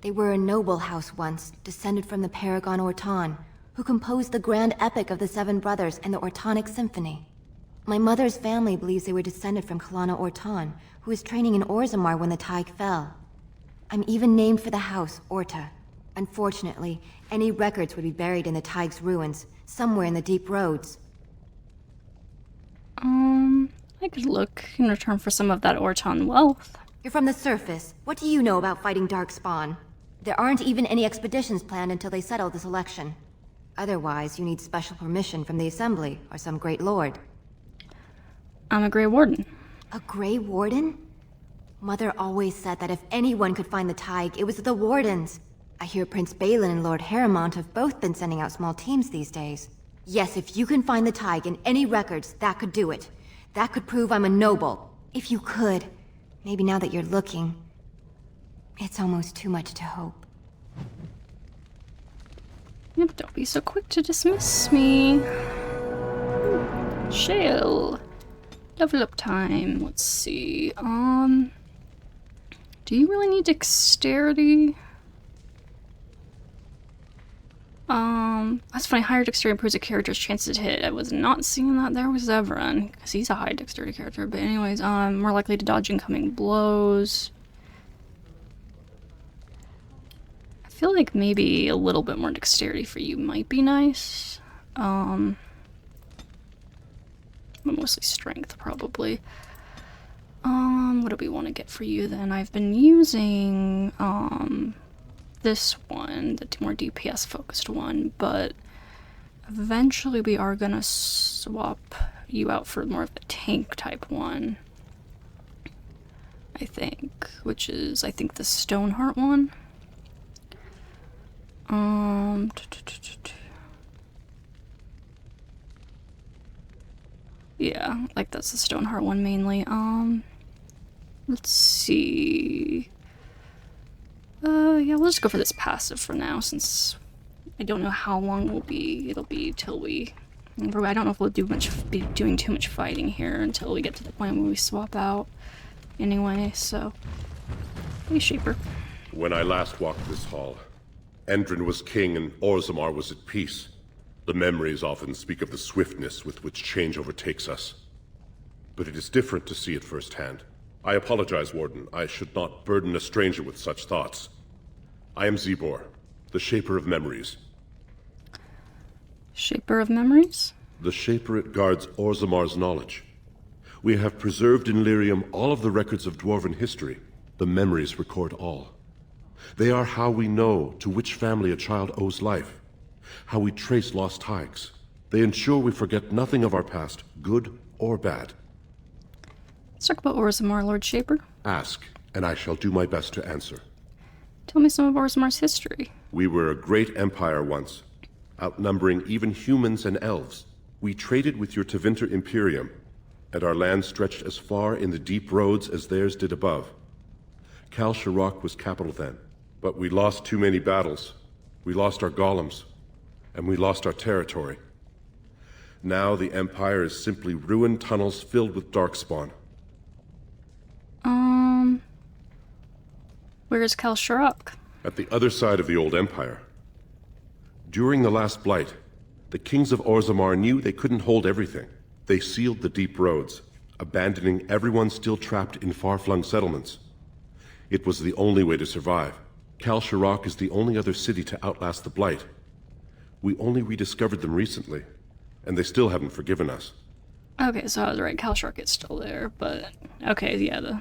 S: They were a noble house once, descended from the Paragon Orton, who composed the grand epic of the Seven Brothers and the Ortonic Symphony. My mother's family believes they were descended from Kalana Orton, who was training in Orzammar when the Tig fell. I'm even named for the house, Orta. Unfortunately, any records would be buried in the Tig's ruins, somewhere in the deep roads.
A: I could look in return for some of that Orton wealth.
S: You're from the surface. What do you know about fighting Darkspawn? There aren't even any expeditions planned until they settle this election. Otherwise, you need special permission from the Assembly or some great lord.
A: I'm a Grey Warden.
S: A Grey Warden? Mother always said that if anyone could find the Tig, it was the Wardens. I hear Prince Balin and Lord Harrowmont have both been sending out small teams these days. Yes, if you can find the Tig in any records, that could do it. That could prove I'm a noble. If you could. Maybe now that you're looking. It's almost too much to hope.
A: Yep, don't be so quick to dismiss me. Shale. Level up time. Let's see. Do you really need dexterity? That's funny. Higher dexterity improves a character's chances to hit. I was not seeing that there with Zevran, because he's a high dexterity character. But anyways, more likely to dodge incoming blows. I feel like maybe a little bit more dexterity for you might be nice. But mostly strength, probably. What do we want to get for you then? I've been using, this one, the more DPS focused one, but eventually we are gonna swap you out for more of the tank type one. I think, which is, I think, the Stoneheart one. Yeah, like that's the Stoneheart one mainly. Let's see. Yeah, we'll just go for this passive for now, since I don't know how long it'll be till we... I don't know if we'll be doing too much fighting here until we get to the point where we swap out anyway, so... Hey, Shaper.
J: When I last walked this hall, Endrin was king and Orzammar was at peace. The memories often speak of the swiftness with which change overtakes us. But it is different to see it firsthand. I apologize, Warden. I should not burden a stranger with such thoughts. I am Zebor, the Shaper of Memories.
A: Shaper of Memories?
J: The Shaper guards Orzammar's knowledge. We have preserved in Lyrium all of the records of Dwarven history. The memories record all. They are how we know to which family a child owes life, how we trace lost ties. They ensure we forget nothing of our past, good or bad.
A: Let's talk about Orzammar, Lord Shaper.
J: Ask, and I shall do my best to answer.
A: Tell me some of Orzammar's history.
J: We were a great empire once, outnumbering even humans and elves. We traded with your Tevinter Imperium, and our land stretched as far in the deep roads as theirs did above. Kal Sharok was capital then, but we lost too many battles. We lost our golems, and we lost our territory. Now the Empire is simply ruined tunnels filled with darkspawn.
A: Where's Kal Sharok?
J: At the other side of the old Empire. During the last Blight, the kings of Orzammar knew they couldn't hold everything. They sealed the deep roads, abandoning everyone still trapped in far-flung settlements. It was the only way to survive. Kal Sharok is the only other city to outlast the Blight. We only rediscovered them recently, and they still haven't forgiven us.
A: Okay, so I was right, Kal Sharok is still there, but... Okay, yeah,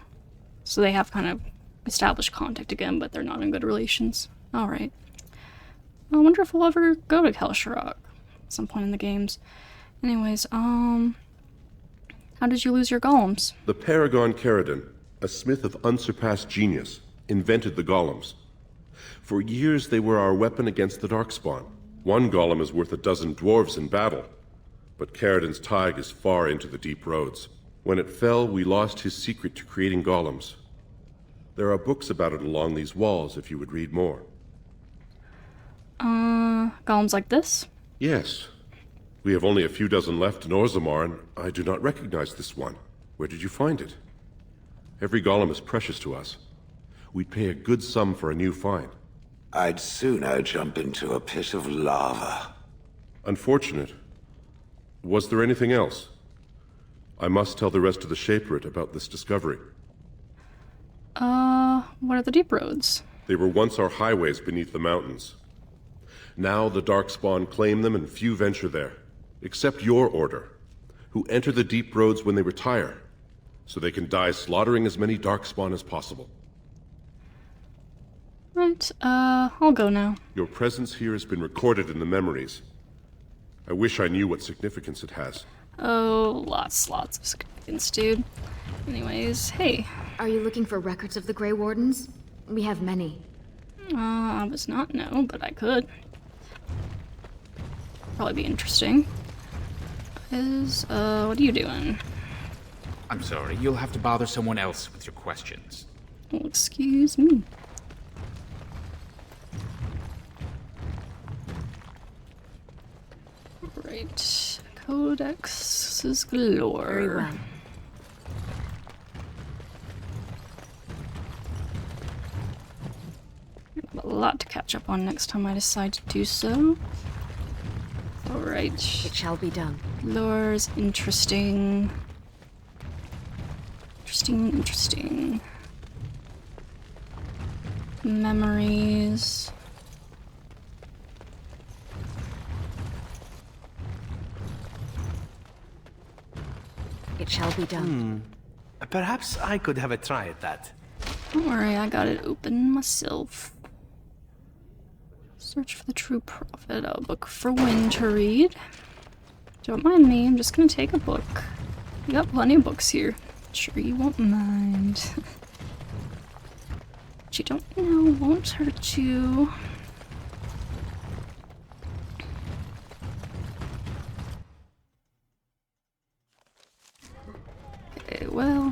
A: so they have kind of established contact again, but they're not in good relations. Alright. I wonder if we'll ever go to Kal Sharok at some point in the games. Anyways, how did you lose your golems?
J: The Paragon Caridon, a smith of unsurpassed genius, invented the golems. For years they were our weapon against the Darkspawn. One golem is worth 12 dwarves in battle, but Caridon's Tig is far into the deep roads. When it fell, we lost his secret to creating golems. There are books about it along these walls if you would read more.
A: Golems like this?
J: Yes. We have only a few dozen left in Orzammar, and I do not recognize this one. Where did you find it? Every golem is precious to us. We'd pay a good sum for a new find.
W: I'd sooner jump into a pit of lava.
J: Unfortunate. Was there anything else? I must tell the rest of the Shaperate about this discovery.
A: What are the deep roads?
J: They were once our highways beneath the mountains. Now the Darkspawn claim them and few venture there, except your order, who enter the deep roads when they retire, so they can die slaughtering as many Darkspawn as possible.
A: Right, I'll go now.
J: Your presence here has been recorded in the memories. I wish I knew what significance it has.
A: Oh, lots of significance, dude. Anyways, hey.
I: Are you looking for records of the Grey Wardens? We have many.
A: I was not, no, but I could. Probably be interesting. What are you doing?
E: I'm sorry, you'll have to bother someone else with your questions.
A: Oh, excuse me. Right. Codexes galore.
B: Very well.
A: A lot to catch up on next time I decide to do so. Alright.
B: It shall be done.
A: Lore's interesting. Interesting. Memories.
B: It shall be done.
X: Perhaps I could have a try at that.
A: Don't worry, I got it open myself. Search for the true prophet. A book for Wynne to read. Don't mind me, I'm just gonna take a book. We got plenty of books here. Sure you won't mind. which you don't know won't hurt you. Okay, well,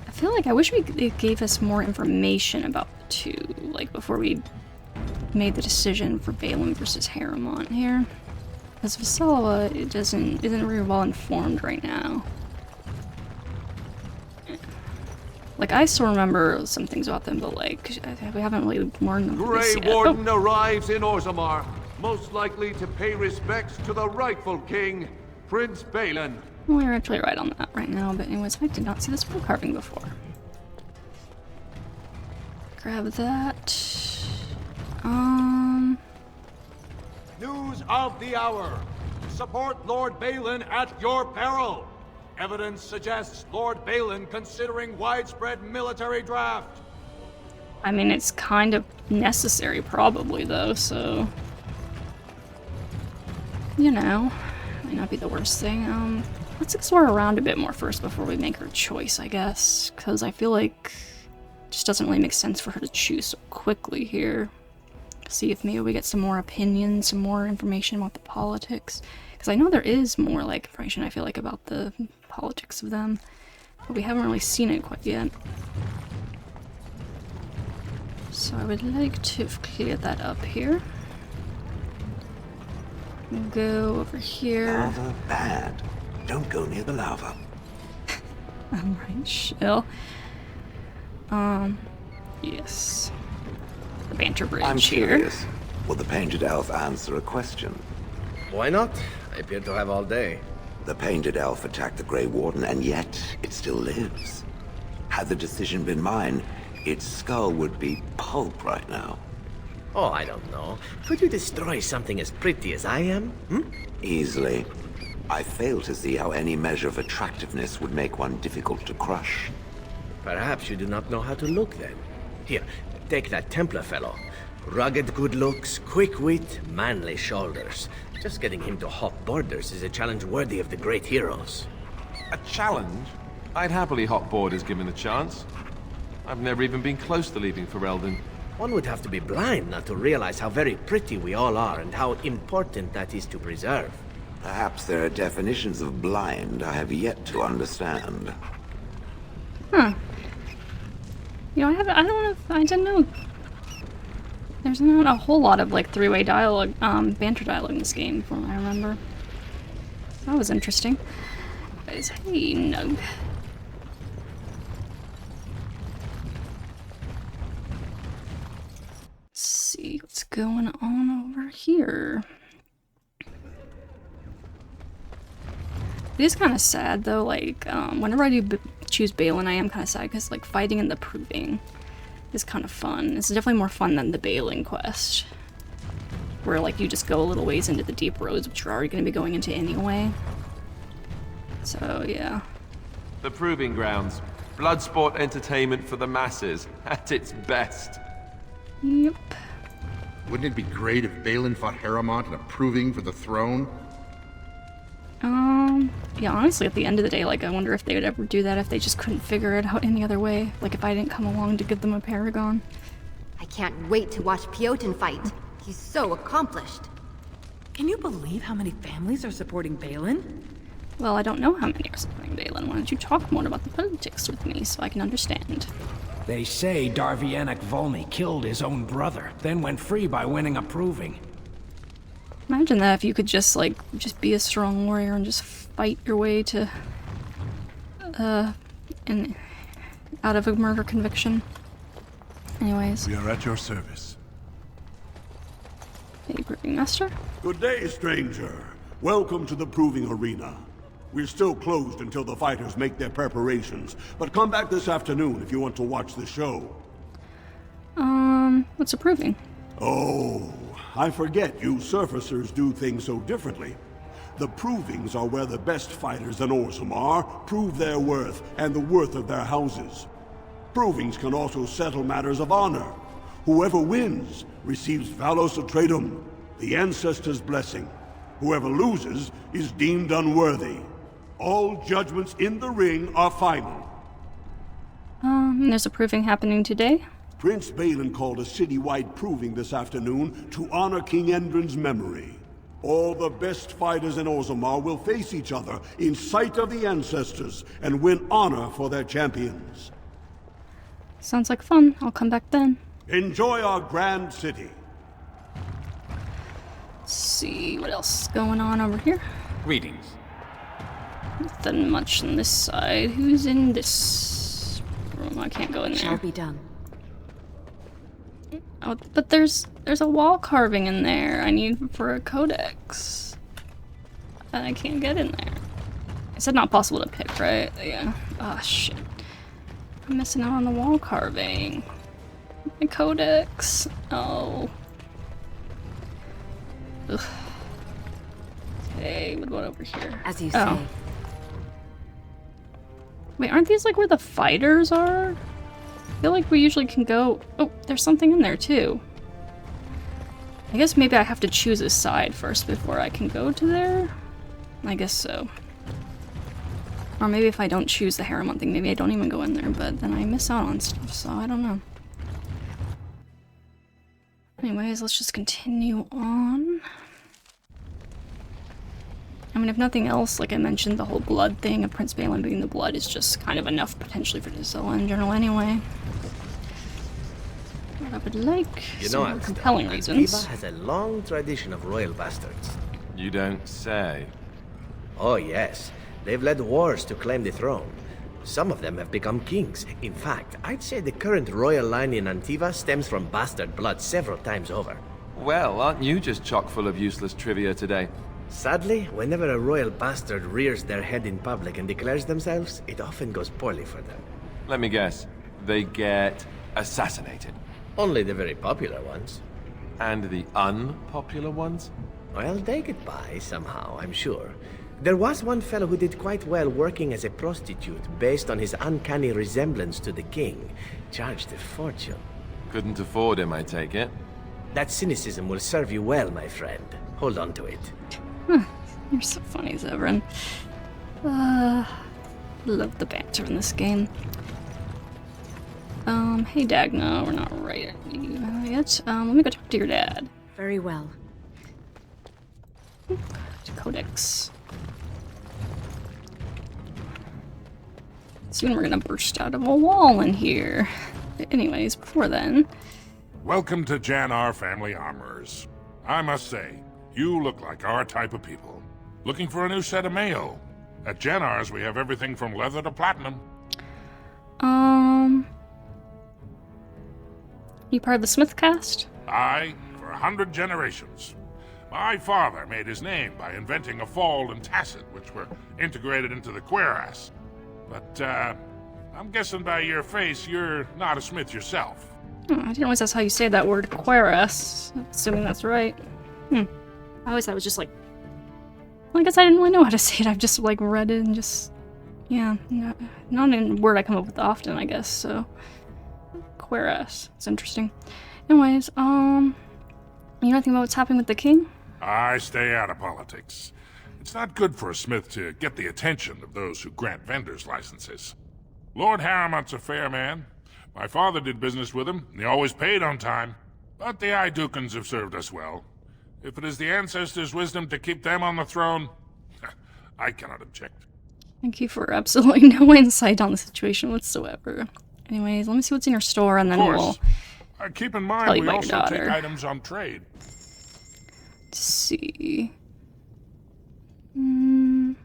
A: I feel like I wish it gave us more information about the two, like before we made the decision for Balin versus Harrowmont here. Because Visella isn't very well informed right now. Like, I still remember some things about them, but like, we haven't really learned
D: Grey
A: this yet.
D: Warden arrives in Orzammar, most likely to pay respects to the rightful king, Prince Balin.
A: Well, you're actually right on that right now, but anyways, I did not see this wood carving before. Grab that.
M: News of the hour. Support Lord Balin at your peril. Evidence suggests Lord Balin considering widespread military draft.
A: I mean, it's kind of necessary probably, though, so... You know, might not be the worst thing. Let's explore around a bit more first before we make our choice, I guess. Because I feel like it just doesn't really make sense for her to choose so quickly here. See if maybe we get some more opinions, some more information about the politics. Because I know there is more, like, information, I feel like, about the politics of them. But we haven't really seen it quite yet. So I would like to clear that up here. Go over here.
G: Lava bad. Don't go near the lava.
A: Alright, chill. Yes. The banter bridge
G: I'm
A: here.
G: curious. Will the painted elf answer a question?
X: Why not? I appear to have all day.
G: The painted elf attacked the Grey Warden, and yet it still lives. Had the decision been mine, its skull would be pulp right now.
X: Oh, I don't know. Could you destroy something as pretty as I am?
G: Easily. I fail to see how any measure of attractiveness would make one difficult to crush.
X: Perhaps you do not know how to look then. Here, take that Templar fellow. Rugged good looks, quick wit, manly shoulders. Just getting him to hop borders is a challenge worthy of the great heroes.
T: A challenge? I'd happily hop borders given a chance. I've never even been close to leaving Ferelden.
X: One would have to be blind not to realize how very pretty we all are and how important that is to preserve.
G: Perhaps there are definitions of blind I have yet to understand.
A: Huh. You know, I didn't know. There's not a whole lot of, like, three-way dialogue, banter dialogue in this game, from what I remember. That was interesting. Guys, hey, Nug. Let's see what's going on over here. It is kind of sad, though, like, whenever I do choose Balin, I am kind of sad, because, like, fighting in the Proving is kind of fun. It's definitely more fun than the Balin quest, where, like, you just go a little ways into the deep roads, which you're already going to be going into anyway. So, yeah.
T: The Proving Grounds. Bloodsport entertainment for the masses, at its best.
A: Yep.
W: Wouldn't it be great if Balin fought Harrowmont in a Proving for the throne?
A: Yeah, honestly, at the end of the day, like, I wonder if they would ever do that if they just couldn't figure it out any other way. Like, if I didn't come along to give them a paragon.
S: I can't wait to watch Piotr fight. He's so accomplished.
Y: Can you believe how many families are supporting Balin?
A: Well, I don't know how many are supporting Balin. Why don't you talk more about the politics with me so I can understand?
N: They say Darvianek Volny killed his own brother, then went free by winning a Proving.
A: Imagine that if you could just, like, just be a strong warrior and just fight your way to, out of a murder conviction. Anyways.
F: We are at your service.
A: Hey, Proving Master.
P: Good day, stranger. Welcome to the Proving Arena. We're still closed until the fighters make their preparations, but come back this afternoon if you want to watch the show.
A: What's a Proving?
P: Oh, I forget you surfacers do things so differently. The Provings are where the best fighters in Orzammar prove their worth and the worth of their houses. Provings can also settle matters of honor. Whoever wins receives Valos Atreidum, the ancestors' blessing. Whoever loses is deemed unworthy. All judgments in the ring are final.
A: There's a proving happening today.
P: Prince Balin called a citywide proving this afternoon to honor King Endrin's memory. All the best fighters in Orzammar will face each other in sight of the ancestors and win honor for their champions.
A: Sounds like fun. I'll come back then.
P: Enjoy our grand city.
A: Let's see what else is going on over here.
E: Greetings.
A: Nothing much on this side. Who's in this room? I can't go in there.
B: Shall be done.
A: Oh, but there's a wall carving in there I need for a codex. And I can't get in there. I said not possible to pick, right? Yeah. Oh, shit. I'm missing out on the wall carving. My codex. Oh. Ugh. Okay, what about over here?
B: As you say.
A: Wait, aren't these like where the fighters are? I feel like we usually can go... Oh, there's something in there too. I guess maybe I have to choose a side first before I can go to there? I guess so. Or maybe if I don't choose the harem thing, maybe I don't even go in there, but then I miss out on stuff, so I don't know. Anyways, let's just continue on. I mean, if nothing else, like I mentioned, the whole blood thing of Prince Balin being the blood is just kind of enough potentially for Visella in general anyway. What I would like some more compelling reasons.
X: Antiva has a long tradition of royal bastards.
T: You don't say.
X: Oh yes, they've led wars to claim the throne. Some of them have become kings. In fact, I'd say the current royal line in Antiva stems from bastard blood several times over.
T: Well, aren't you just chock full of useless trivia today?
X: Sadly, whenever a royal bastard rears their head in public and declares themselves, it often goes poorly for them.
T: Let me guess. They get assassinated.
X: Only the very popular ones.
T: And the unpopular ones?
X: Well, they get by somehow, I'm sure. There was one fellow who did quite well working as a prostitute based on his uncanny resemblance to the king. Charged a fortune.
T: Couldn't afford him, I take it.
X: That cynicism will serve you well, my friend. Hold on to it.
A: You're so funny, Zevran. Love the banter in this game. Hey Dagna, we're not right yet. Let me go talk to your dad.
B: Very well.
A: Codex. Soon we're gonna burst out of a wall in here. Anyways, before then...
F: Welcome to Jannar Family Armorers. I must say, you look like our type of people. Looking for a new set of mail. At Jannar's, we have everything from leather to platinum.
A: You part of the Smith cast?
F: Aye, for 100 generations. My father made his name by inventing a fold and tacet, which were integrated into the cuirass. But, I'm guessing by your face, you're not a smith yourself.
A: Oh, I didn't realize that's how you say that word, cuirass. Assuming that's right. I always thought it was just like... Well, I guess I didn't really know how to say it. I've just like read it and just... Yeah, not a word I come up with often, I guess, so... Cuirass. It's interesting. Anyways, you know anything about what's happening with the king?
F: I stay out of politics. It's not good for a smith to get the attention of those who grant vendors licenses. Lord Harriman's a fair man. My father did business with him, and he always paid on time. But the Idukans have served us well. If it is the ancestors' wisdom to keep them on the throne, I cannot object.
A: Thank you for absolutely no insight on the situation whatsoever. Anyways, let me see what's in your store, and then we'll...
F: keep in mind, we also take items on trade.
A: Let's see... Oh,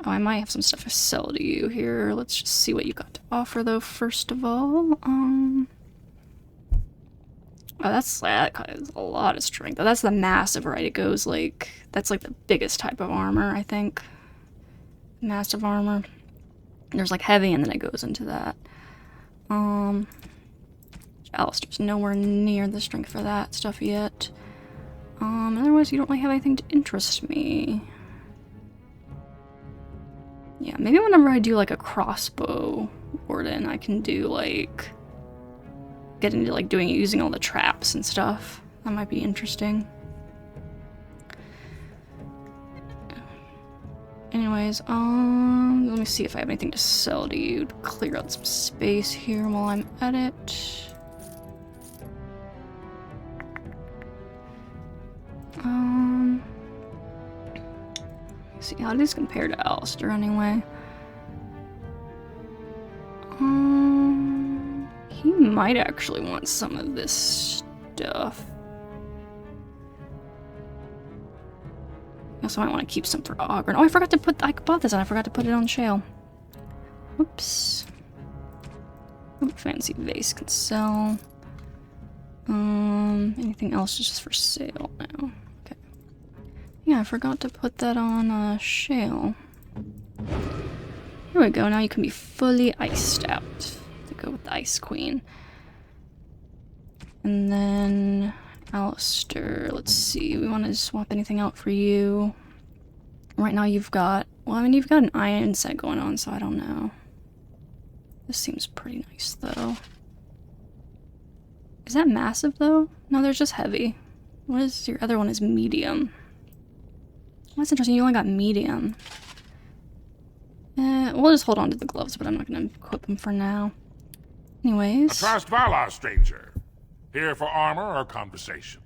A: I might have some stuff to sell to you here. Let's just see what you got to offer, though, first of all. Oh, that is a lot of strength. That's the massive, right? It goes, like... That's, like, the biggest type of armor, I think. Massive armor. There's, like, heavy, and then it goes into that. Alistair's nowhere near the strength for that stuff yet. Otherwise, you don't really have anything to interest me. Yeah, maybe whenever I do, like, a crossbow warden, I can do, like... Get into, like, using all the traps and stuff. That might be interesting. Anyways, anyways, let me see if I have anything to sell to you to clear out some space here while I'm at it. See how these compare to Alistair anyway. He might actually want some of this stuff. I also might want to keep some for Ogren. Oh, I forgot to put. I bought this and I forgot to put it on Shale. Whoops. Ooh, fancy vase can sell. Anything else is just for sale now. Okay. Yeah, I forgot to put that on Shale. Here we go. Now you can be fully iced out. To go with the Ice Queen. And then Alistair, let's see, we want to swap anything out for you. Right now you've got, well, I mean, you've got an iron set going on, so I don't know. This seems pretty nice, though. Is that massive, though? No, they're just heavy. What is your other one is medium? Well, that's interesting, you only got medium. We'll just hold on to the gloves, but I'm not going to equip them for now. Anyways.
F: Atrast Valar, stranger. Here for armor or conversation?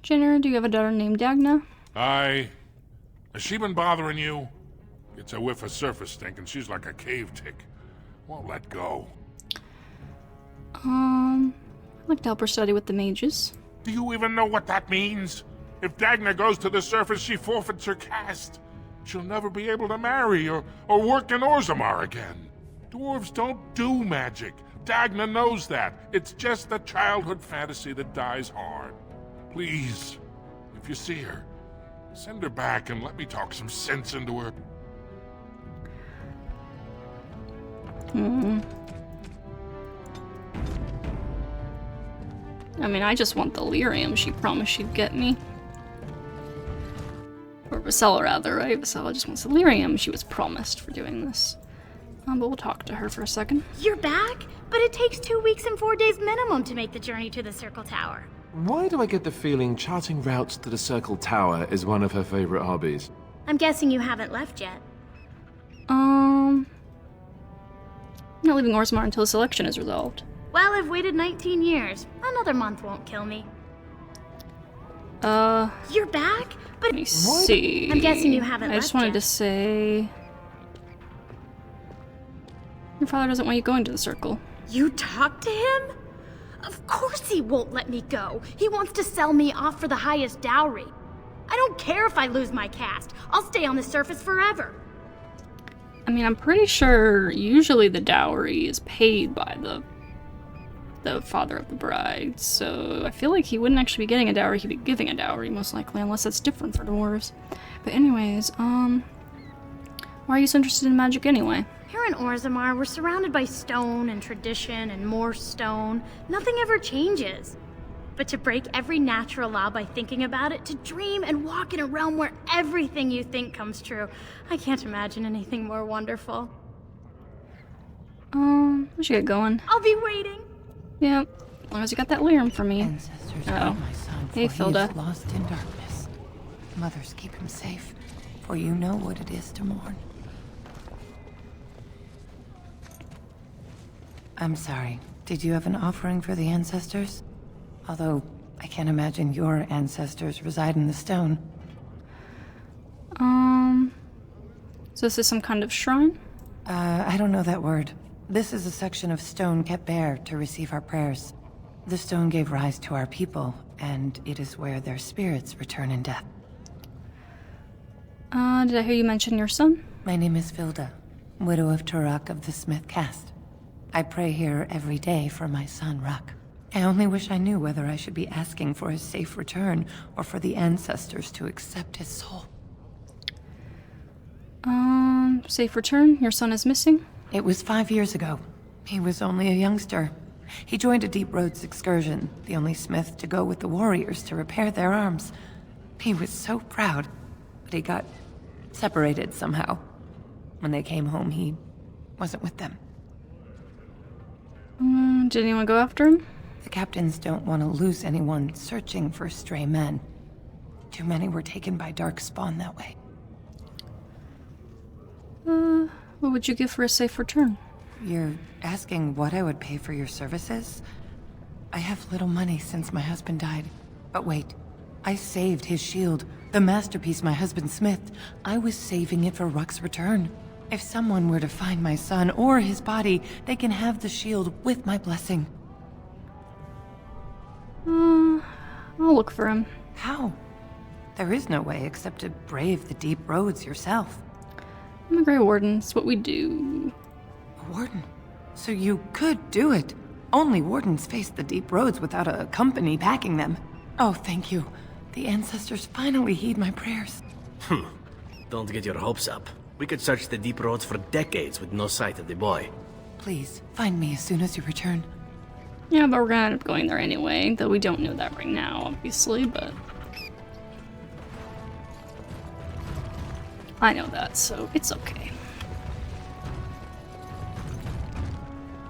A: Jenner, do you have a daughter named Dagna?
F: Has she been bothering you? Gets a whiff of surface stink and she's like a cave tick. Won't let go.
A: I'd like to help her study with the mages.
F: Do you even know what that means? If Dagna goes to the surface, she forfeits her caste. She'll never be able to marry or work in Orzammar again. Dwarves don't do magic. Dagna knows that. It's just a childhood fantasy that dies hard. Please, if you see her, send her back and let me talk some sense into her.
A: I mean, I just want the lyrium she promised she'd get me. Or Visella, rather, right? Visella just wants the lyrium she was promised for doing this. But we'll talk to her for a second.
C: You're back? But it takes 2 weeks and 4 days minimum to make the journey to the Circle Tower.
T: Why do I get the feeling charting routes to the Circle Tower is one of her favorite hobbies?
C: I'm guessing you haven't left yet.
A: I'm not leaving Orzammar until the selection is resolved.
C: Well, I've waited 19 years. Another month won't kill me. You're back? But
A: let me see.
C: I'm guessing you haven't left
A: I just wanted
C: yet.
A: to say... Your father doesn't want you going to the Circle.
C: You talked to him? Of course he won't let me go. He wants to sell me off for the highest dowry. I don't care if I lose my caste. I'll stay on the surface forever.
A: I mean, I'm pretty sure usually the dowry is paid by the father of the bride, so I feel like he wouldn't actually be getting a dowry, he'd be giving a dowry, most likely, unless that's different for dwarves. But anyways, why are you so interested in magic anyway?
C: Here in Orzammar, we're surrounded by stone and tradition and more stone. Nothing ever changes. But to break every natural law by thinking about it, to dream and walk in a realm where everything you think comes true, I can't imagine anything more wonderful.
A: We should get going.
C: I'll be waiting.
A: Yeah, as long as you got that lyrium for me.
H: Ancestors
A: Oh.
H: guide my son, for
A: Hey,
H: he
A: Filda.
H: is lost in darkness. Mothers, keep him safe, for you know what it is to mourn. I'm sorry. Did you have an offering for the ancestors? Although, I can't imagine your ancestors reside in the stone.
A: So this is some kind of shrine?
H: I don't know that word. This is a section of stone kept bare to receive our prayers. The stone gave rise to our people, and it is where their spirits return in death.
A: Did I hear you mention your son?
H: My name is Filda, widow of Turak of the Smith caste. I pray here every day for my son, Rak. I only wish I knew whether I should be asking for his safe return or for the ancestors to accept his soul.
A: Safe return? Your son is missing?
H: It was 5 years ago. He was only a youngster. He joined a Deep Roads excursion, the only smith to go with the warriors to repair their arms. He was so proud, but he got separated somehow. When they came home, he wasn't with them.
A: Did anyone go after him?
H: The captains don't want to lose anyone searching for stray men. Too many were taken by dark spawn that way.
A: What would you give for a safe return?
H: You're asking what I would pay for your services? I have little money since my husband died. But wait, I saved his shield, the masterpiece my husband smithed. I was saving it for Ruck's return. If someone were to find my son or his body, they can have the shield with my blessing.
A: I'll look for him.
H: How? There is no way except to brave the deep roads yourself.
A: I'm a Grey Warden. It's what we do.
H: A warden? So you could do it. Only wardens face the deep roads without a company backing them. Oh, thank you. The ancestors finally heed my prayers.
X: Don't get your hopes up. We could search the deep roads for decades with no sight of the boy.
H: Please, find me as soon as you return.
A: Yeah, but we're gonna end up going there anyway, though we don't know that right now, obviously, but... I know that, so it's okay.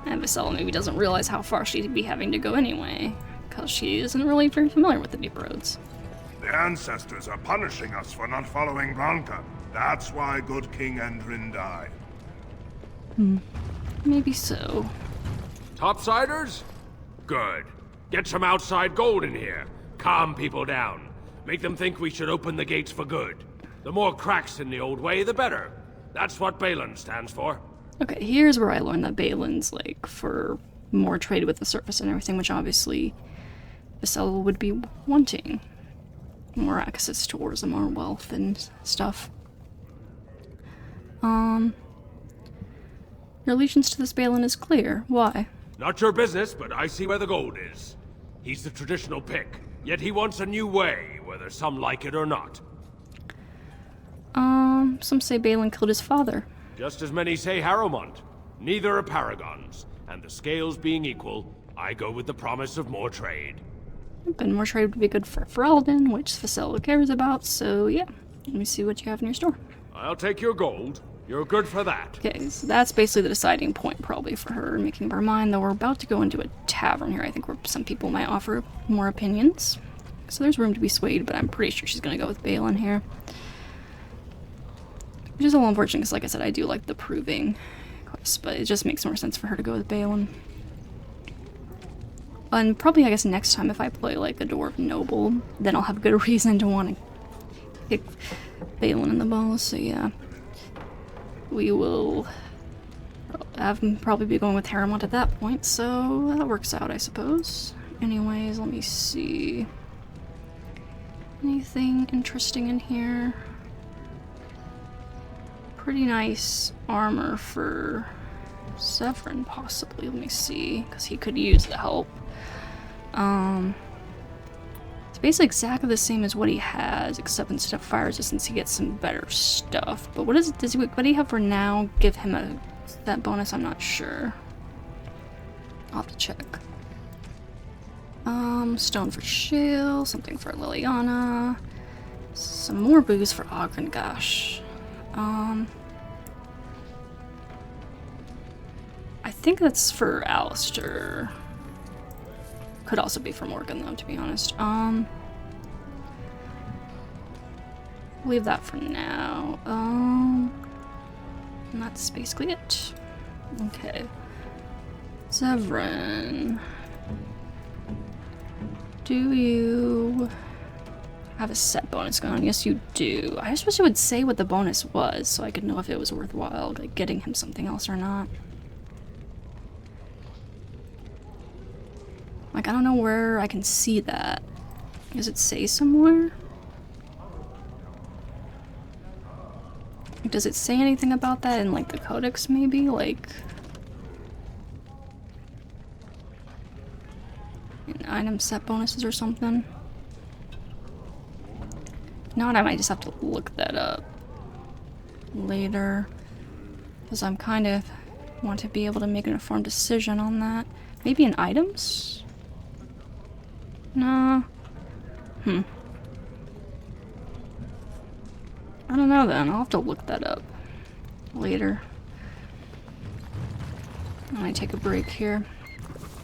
A: And Visella maybe doesn't realize how far she'd be having to go anyway, because she isn't really very familiar with the deep roads.
O: The ancestors are punishing us for not following Blanca. That's why good King Endrin died.
A: Maybe so.
N: Topsiders? Good. Get some outside gold in here. Calm people down. Make them think we should open the gates for good. The more cracks in the old way, the better. That's what Balin stands for.
A: Okay, here's where I learned that Balin's, like, for more trade with the surface and everything, which obviously Visella would be wanting. More access to Orzammar wealth and stuff. Your allegiance to this Balin is clear. Why?
N: Not your business, but I see where the gold is. He's the traditional pick, yet he wants a new way, whether some like it or not.
A: Some say Balin killed his father.
N: Just as many say Harrowmont. Neither are paragons, and the scales being equal, I go with the promise of more trade.
A: But more trade would be good for Ferelden, which Visella cares about, so yeah. Let me see what you have in your store.
N: I'll take your gold. You're good for that.
A: Okay, so that's basically the deciding point probably for her, making up her mind, though we're about to go into a tavern here, I think, where some people might offer more opinions. So there's room to be swayed, but I'm pretty sure she's gonna go with Balin here. Which is a little unfortunate, because like I said, I do like the proving quest, but it just makes more sense for her to go with Balin. And probably, I guess, next time if I play, like, a Dwarf Noble, then I'll have a good reason to want to pick Balin in the ball, so yeah. We will probably be going with Harrowmont at that point, so that works out, I suppose. Anyways, let me see. Anything interesting in here? Pretty nice armor for Severin, possibly. Let me see, because he could use the help. It's basically exactly the same as what he has, except instead of fire resistance, he gets some better stuff. But what do you have for now? Give him that bonus? I'm not sure. I'll have to check. Stone for Shield, something for Liliana, some more booze for Ogrengash. I think that's for Alistair. Could also be for Morgan, though, to be honest. Leave that for now. And that's basically it. Okay. Severin. Do you have a set bonus going on? Yes, you do. I just wish it would say what the bonus was, so I could know if it was worthwhile, like, getting him something else or not. Like, I don't know where I can see that. Does it say somewhere? Like, does it say anything about that in, like, the codex, maybe? Like... in item set bonuses or something? If not, I might just have to look that up later. Because I'm kind of want to be able to make an informed decision on that. Maybe in items? No. I don't know then. I'll have to look that up later. When I take a break here.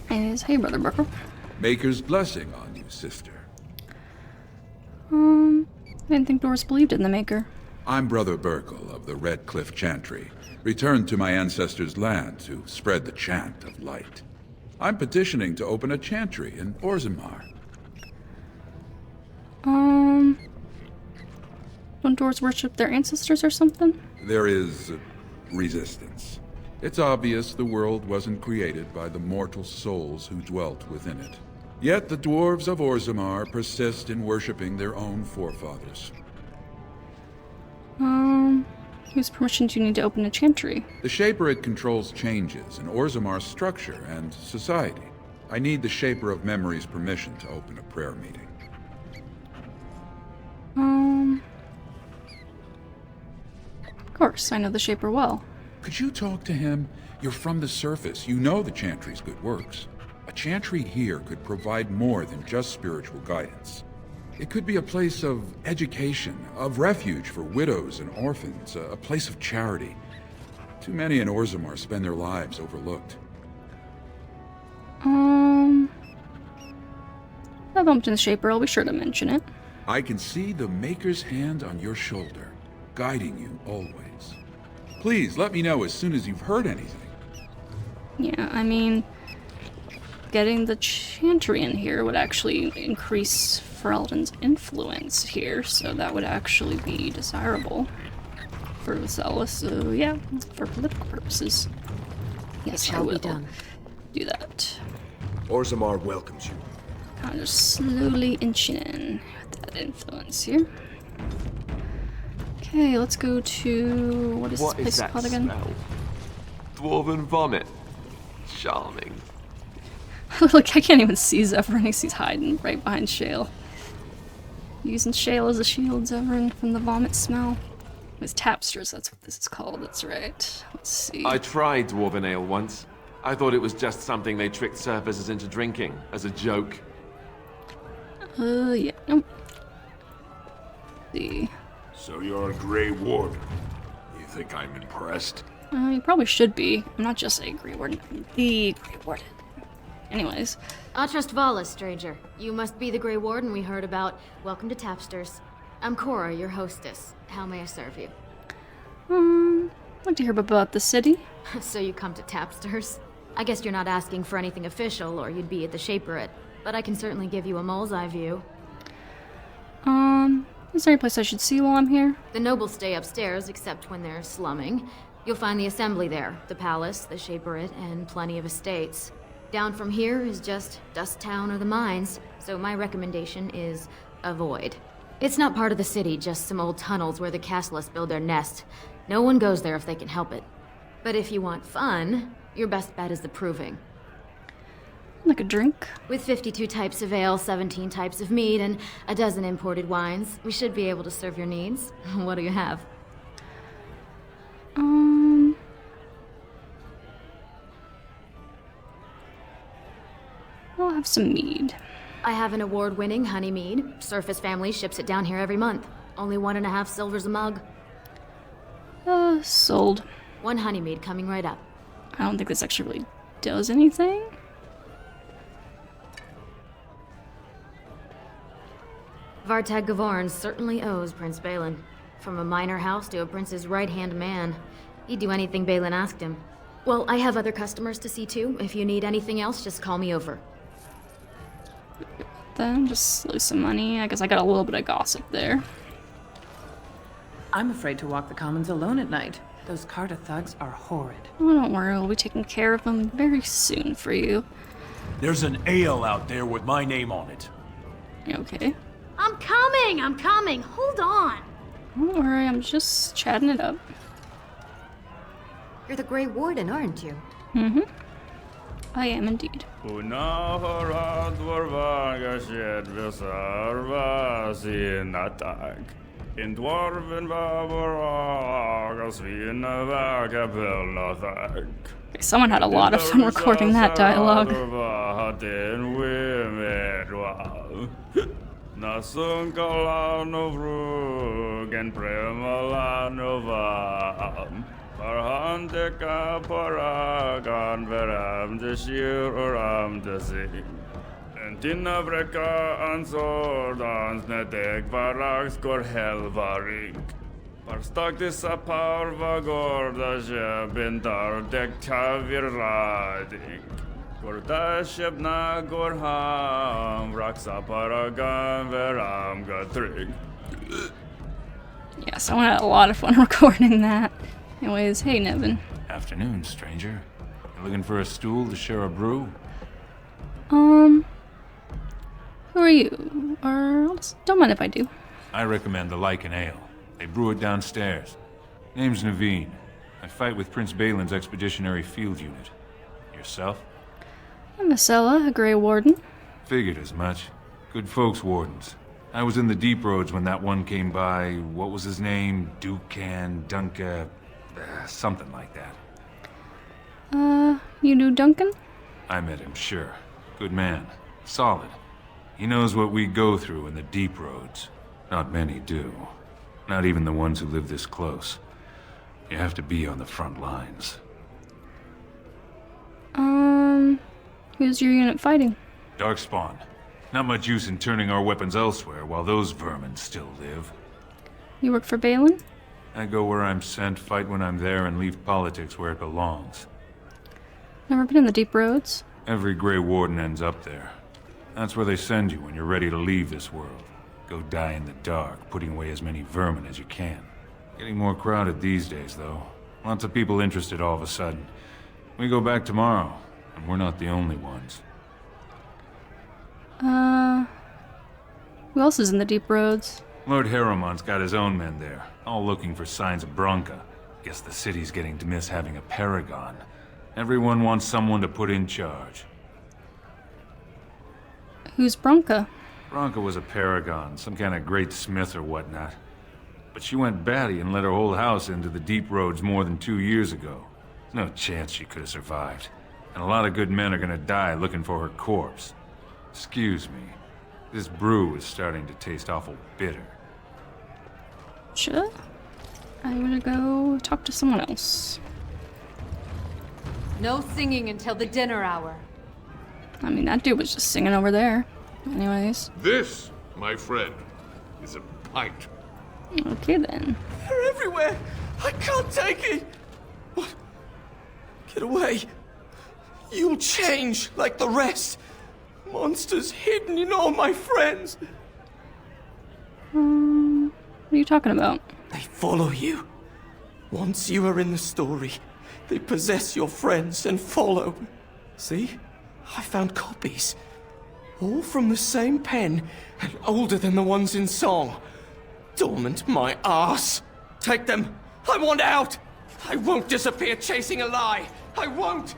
A: Hey, Brother Brooker.
Q: Maker's blessing on you, sister.
A: I didn't think Doris believed in the Maker.
K: I'm Brother Burkle of the Red Cliff Chantry, returned to my ancestors' land to spread the chant of light. I'm petitioning to open a chantry in Orzammar.
A: Don't dwarves worship their ancestors or something?
K: There is resistance. It's obvious the world wasn't created by the mortal souls who dwelt within it. Yet the dwarves of Orzammar persist in worshipping their own forefathers.
A: Whose permission do you need to open a chantry?
K: The Shaperit controls changes in Orzammar's structure and society. I need the Shaper of Memory's permission to open a prayer meeting.
A: Of course, I know the Shaper well.
K: Could you talk to him? You're from the surface. You know the Chantry's good works. A chantry here could provide more than just spiritual guidance. It could be a place of education, of refuge for widows and orphans, a place of charity. Too many in Orzammar spend their lives overlooked.
A: If I bumped in the Shaper, I'll be sure to mention it.
K: I can see the Maker's hand on your shoulder, guiding you always. Please let me know as soon as you've heard anything.
A: Yeah, I mean, getting the chantry in here would actually increase Ferelden's influence here, so that would actually be desirable for Visella. So yeah, for political purposes, yes, I will do that.
N: Orzammar welcomes you.
A: I'm just slowly inching in with that influence here. Okay, let's go to what is this place called again?
T: Smell? Dwarven vomit. Charming.
A: Look, I can't even see Zephyrin. He's hiding right behind Shale. Using Shale as a shield, Zephyrin, from the vomit smell. It's tapsters, that's what this is called, that's right. Let's see.
T: I tried Dwarven ale once. I thought it was just something they tricked surfacers into drinking, as a joke.
A: Yeah, nope. See.
O: So you're a Grey Warden. You think I'm impressed?
A: You probably should be. I'm not just a Grey Warden, I'm the Grey Warden. Anyways.
I: Atrust Vala, stranger. You must be the Grey Warden we heard about. Welcome to Tapsters. I'm Cora, your hostess. How may I serve you?
A: I'd like to hear about the city.
I: So you come to Tapsters? I guess you're not asking for anything official, or you'd be at the Shaperit. But I can certainly give you a mole's eye view.
A: Is there any place I should see while I'm here?
I: The nobles stay upstairs, except when they're slumming. You'll find the assembly there, the palace, the Shaperit, and plenty of estates. Down from here is just Dust Town or the mines, so my recommendation is avoid. It's not part of the city, just some old tunnels where the castlists build their nest. No one goes there if they can help it. But if you want fun, your best bet is the Proving.
A: Like a drink?
I: With 52 types of ale, 17 types of mead, and a dozen imported wines, we should be able to serve your needs. What do you have?
A: I'll have some mead.
I: I have an award-winning honey mead. Surface Family ships it down here every month. Only 1.5 silvers a mug.
A: Sold.
I: 1 honey mead coming right up.
A: I don't think this actually really does anything.
I: Vartag Gavorn certainly owes Prince Balin. From a minor house to a prince's right-hand man. He'd do anything Balin asked him. Well, I have other customers to see too. If you need anything else, just call me over.
A: Then just lose some money. I guess I got a little bit of gossip there.
H: I'm afraid to walk the commons alone at night. Those Carta thugs are horrid.
A: Oh, don't worry. We'll be taking care of them very soon for you.
Q: There's an ale out there with my name on it.
A: You okay?
C: I'm coming! Hold on!
A: Don't worry, I'm just chatting it up.
S: You're the Grey Warden, aren't you?
A: Mm-hmm. I am indeed. Okay, someone had a lot of fun recording that dialogue.
R: Arhandeka paragan veram deshir oram desig. Entina vreka ansordans nedek varaks kor helvaring. Parstaktis aparva gordaja bintar dektavirladik. Gordashebna gorham raksaparagan veram gatrig.
A: Yes, I had a lot of fun recording that. Anyways, hey Nevin.
E: Afternoon, stranger. You looking for a stool to share a brew?
A: Who are you? Or don't mind if I do.
E: I recommend the Lycan Ale. They brew it downstairs. Name's Naveen. I fight with Prince Balin's expeditionary field unit. Yourself?
A: I'm Visella, a Grey Warden.
E: Figured as much. Good folks, wardens. I was in the deep roads when that one came by. What was his name? Dukan, Dunka, something like that.
A: You knew Duncan?
E: I met him, sure. Good man. Solid. He knows what we go through in the deep roads. Not many do. Not even the ones who live this close. You have to be on the front lines.
A: Who's your unit fighting?
E: Darkspawn. Not much use in turning our weapons elsewhere while those vermin still live.
A: You work for Balin?
E: I go where I'm sent, fight when I'm there, and leave politics where it belongs.
A: Never been in the deep roads?
E: Every Grey Warden ends up there. That's where they send you when you're ready to leave this world. Go die in the dark, putting away as many vermin as you can. Getting more crowded these days, though. Lots of people interested all of a sudden. We go back tomorrow, and we're not the only ones.
A: Who else is in the deep roads?
E: Lord Harriman's got his own men there, all looking for signs of Bronca. Guess the city's getting to miss having a paragon. Everyone wants someone to put in charge.
A: Who's Bronca?
E: Bronca was a paragon, some kind of great smith or whatnot. But she went batty and let her whole house into the deep roads more than 2 years ago. No chance she could have survived. And a lot of good men are gonna die looking for her corpse. Excuse me. This brew is starting to taste awful bitter.
A: Sure. I'm gonna go talk to someone else.
D: No singing until the dinner hour.
A: I mean, that dude was just singing over there. Anyways.
J: This, my friend, is a pint.
A: Okay then.
L: They're everywhere! I can't take it! What? Get away! You'll change like the rest! Monsters hidden in all my friends!
A: What are you talking about?
L: They follow you. Once you are in the story, they possess your friends and follow. See? I found copies. All from the same pen, and older than the ones in song. Dormant my ass. Take them. I want out. I won't disappear chasing a lie. I won't.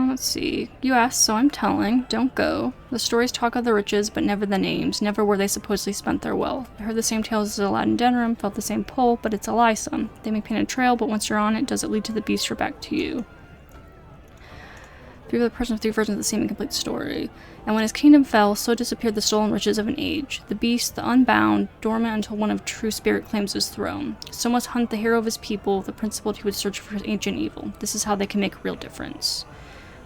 A: Let's see. You asked, so I'm telling. Don't go. The stories talk of the riches, but never the names, never where they supposedly spent their wealth. I heard the same tales as Aladdin Denram, felt the same pull, but it's a lie some. They may paint a trail, but once you're on it, does it lead to the beast or back to you? Three other persons, three versions of the same incomplete story. And when his kingdom fell, so disappeared the stolen riches of an age. The beast, the unbound, dormant until one of true spirit claims his throne. So must hunt the hero of his people, the principled who would search for his ancient evil. This is how they can make a real difference.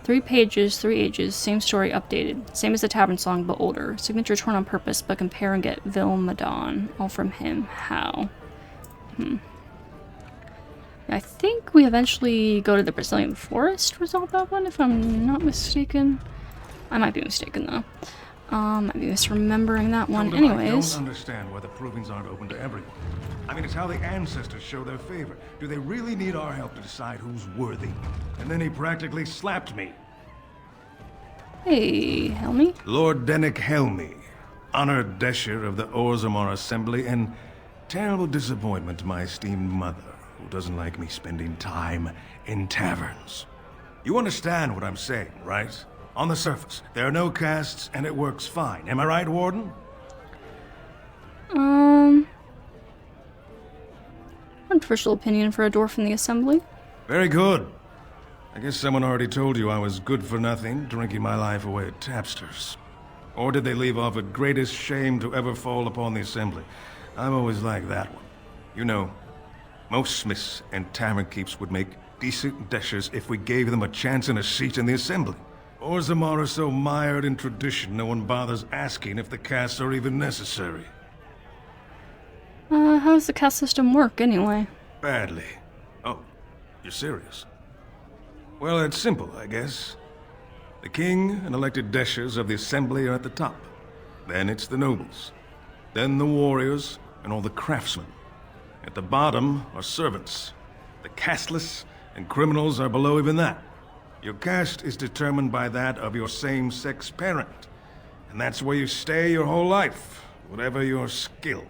A: 3 pages, 3 ages, same story updated. Same as the tavern song, but older. Signature torn on purpose, but compare and get Vil Madon. All from him. How? I think we eventually go to the Brazilian forest, resolve that one, if I'm not mistaken. I might be mistaken, though. Might be misremembering that one. Anyways.
M: I don't understand why the provings aren't open to everyone. I mean, it's how the ancestors show their favor. Do they really need our help to decide who's worthy? And then he practically slapped me.
A: Hey, Helmy.
M: Lord Dennick Helmy, honored Desher of the Orzammar Assembly, and terrible disappointment to my esteemed mother, who doesn't like me spending time in taverns. You understand what I'm saying, right? On the surface, there are no castes, and it works fine. Am I right, Warden?
A: Controversial opinion for a dwarf in the assembly.
M: Very good. I guess someone already told you I was good for nothing, drinking my life away at tapsters. Or did they leave off at greatest shame to ever fall upon the assembly? I've always liked that one. You know, most smiths and tavern keeps would make decent deshers if we gave them a chance and a seat in the assembly. Orzammar are so mired in tradition, no one bothers asking if the casts are even necessary.
A: How does the caste system work, anyway?
M: Badly. Oh, you're serious? Well, it's simple, I guess. The king and elected deshers of the assembly are at the top. Then it's the nobles. Then the warriors and all the craftsmen. At the bottom are servants. The casteless and criminals are below even that. Your caste is determined by that of your same-sex parent. And that's where you stay your whole life, whatever your skill.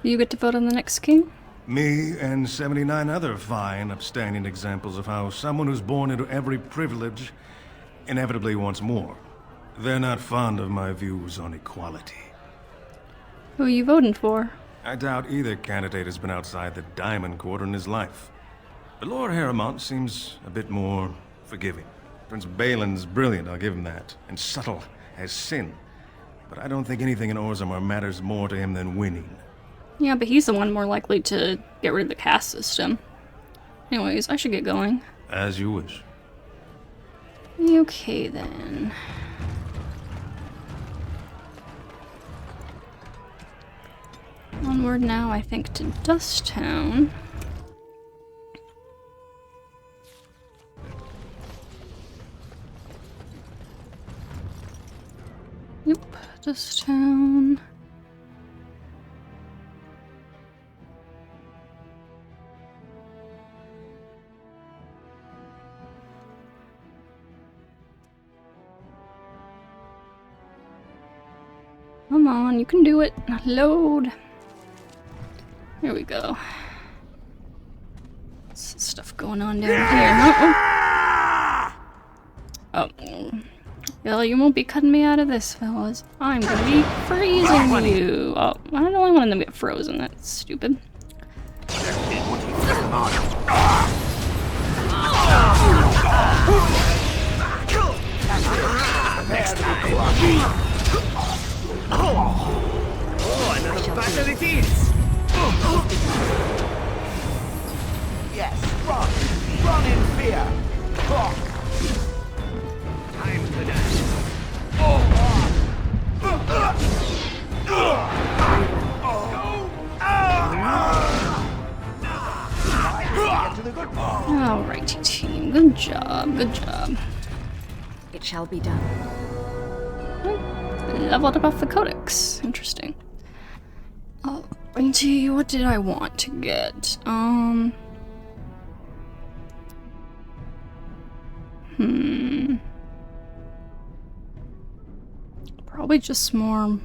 A: You get to vote on the next king?
M: Me and 79 other fine, upstanding examples of how someone who's born into every privilege inevitably wants more. They're not fond of my views on equality.
A: Who are you voting for?
M: I doubt either candidate has been outside the Diamond Quarter in his life. But Lord Harrowmont seems a bit more forgiving. Prince Balin's brilliant, I'll give him that, and subtle as sin. But I don't think anything in Orzammar matters more to him than winning.
A: Yeah, but he's the one more likely to get rid of the caste system. Anyways, I should get going.
M: As you wish.
A: Okay, then. Onward now, I think, to Dust Town. Yep, Dust Town. Come on, you can do it. Load. Here we go. Some stuff going on down here, huh? Oh. Well, you won't be cutting me out of this, fellas. I'm gonna be freezing you. Oh, I don't want them to get frozen. That's stupid.
L: Oh, another battle it is! Yes, run! Run in fear! Time to dash!
A: Alrighty, team. Good job, good job.
B: It shall be done.
A: Leveled up the codex. Interesting. Alrighty, what did I want to get? Probably just more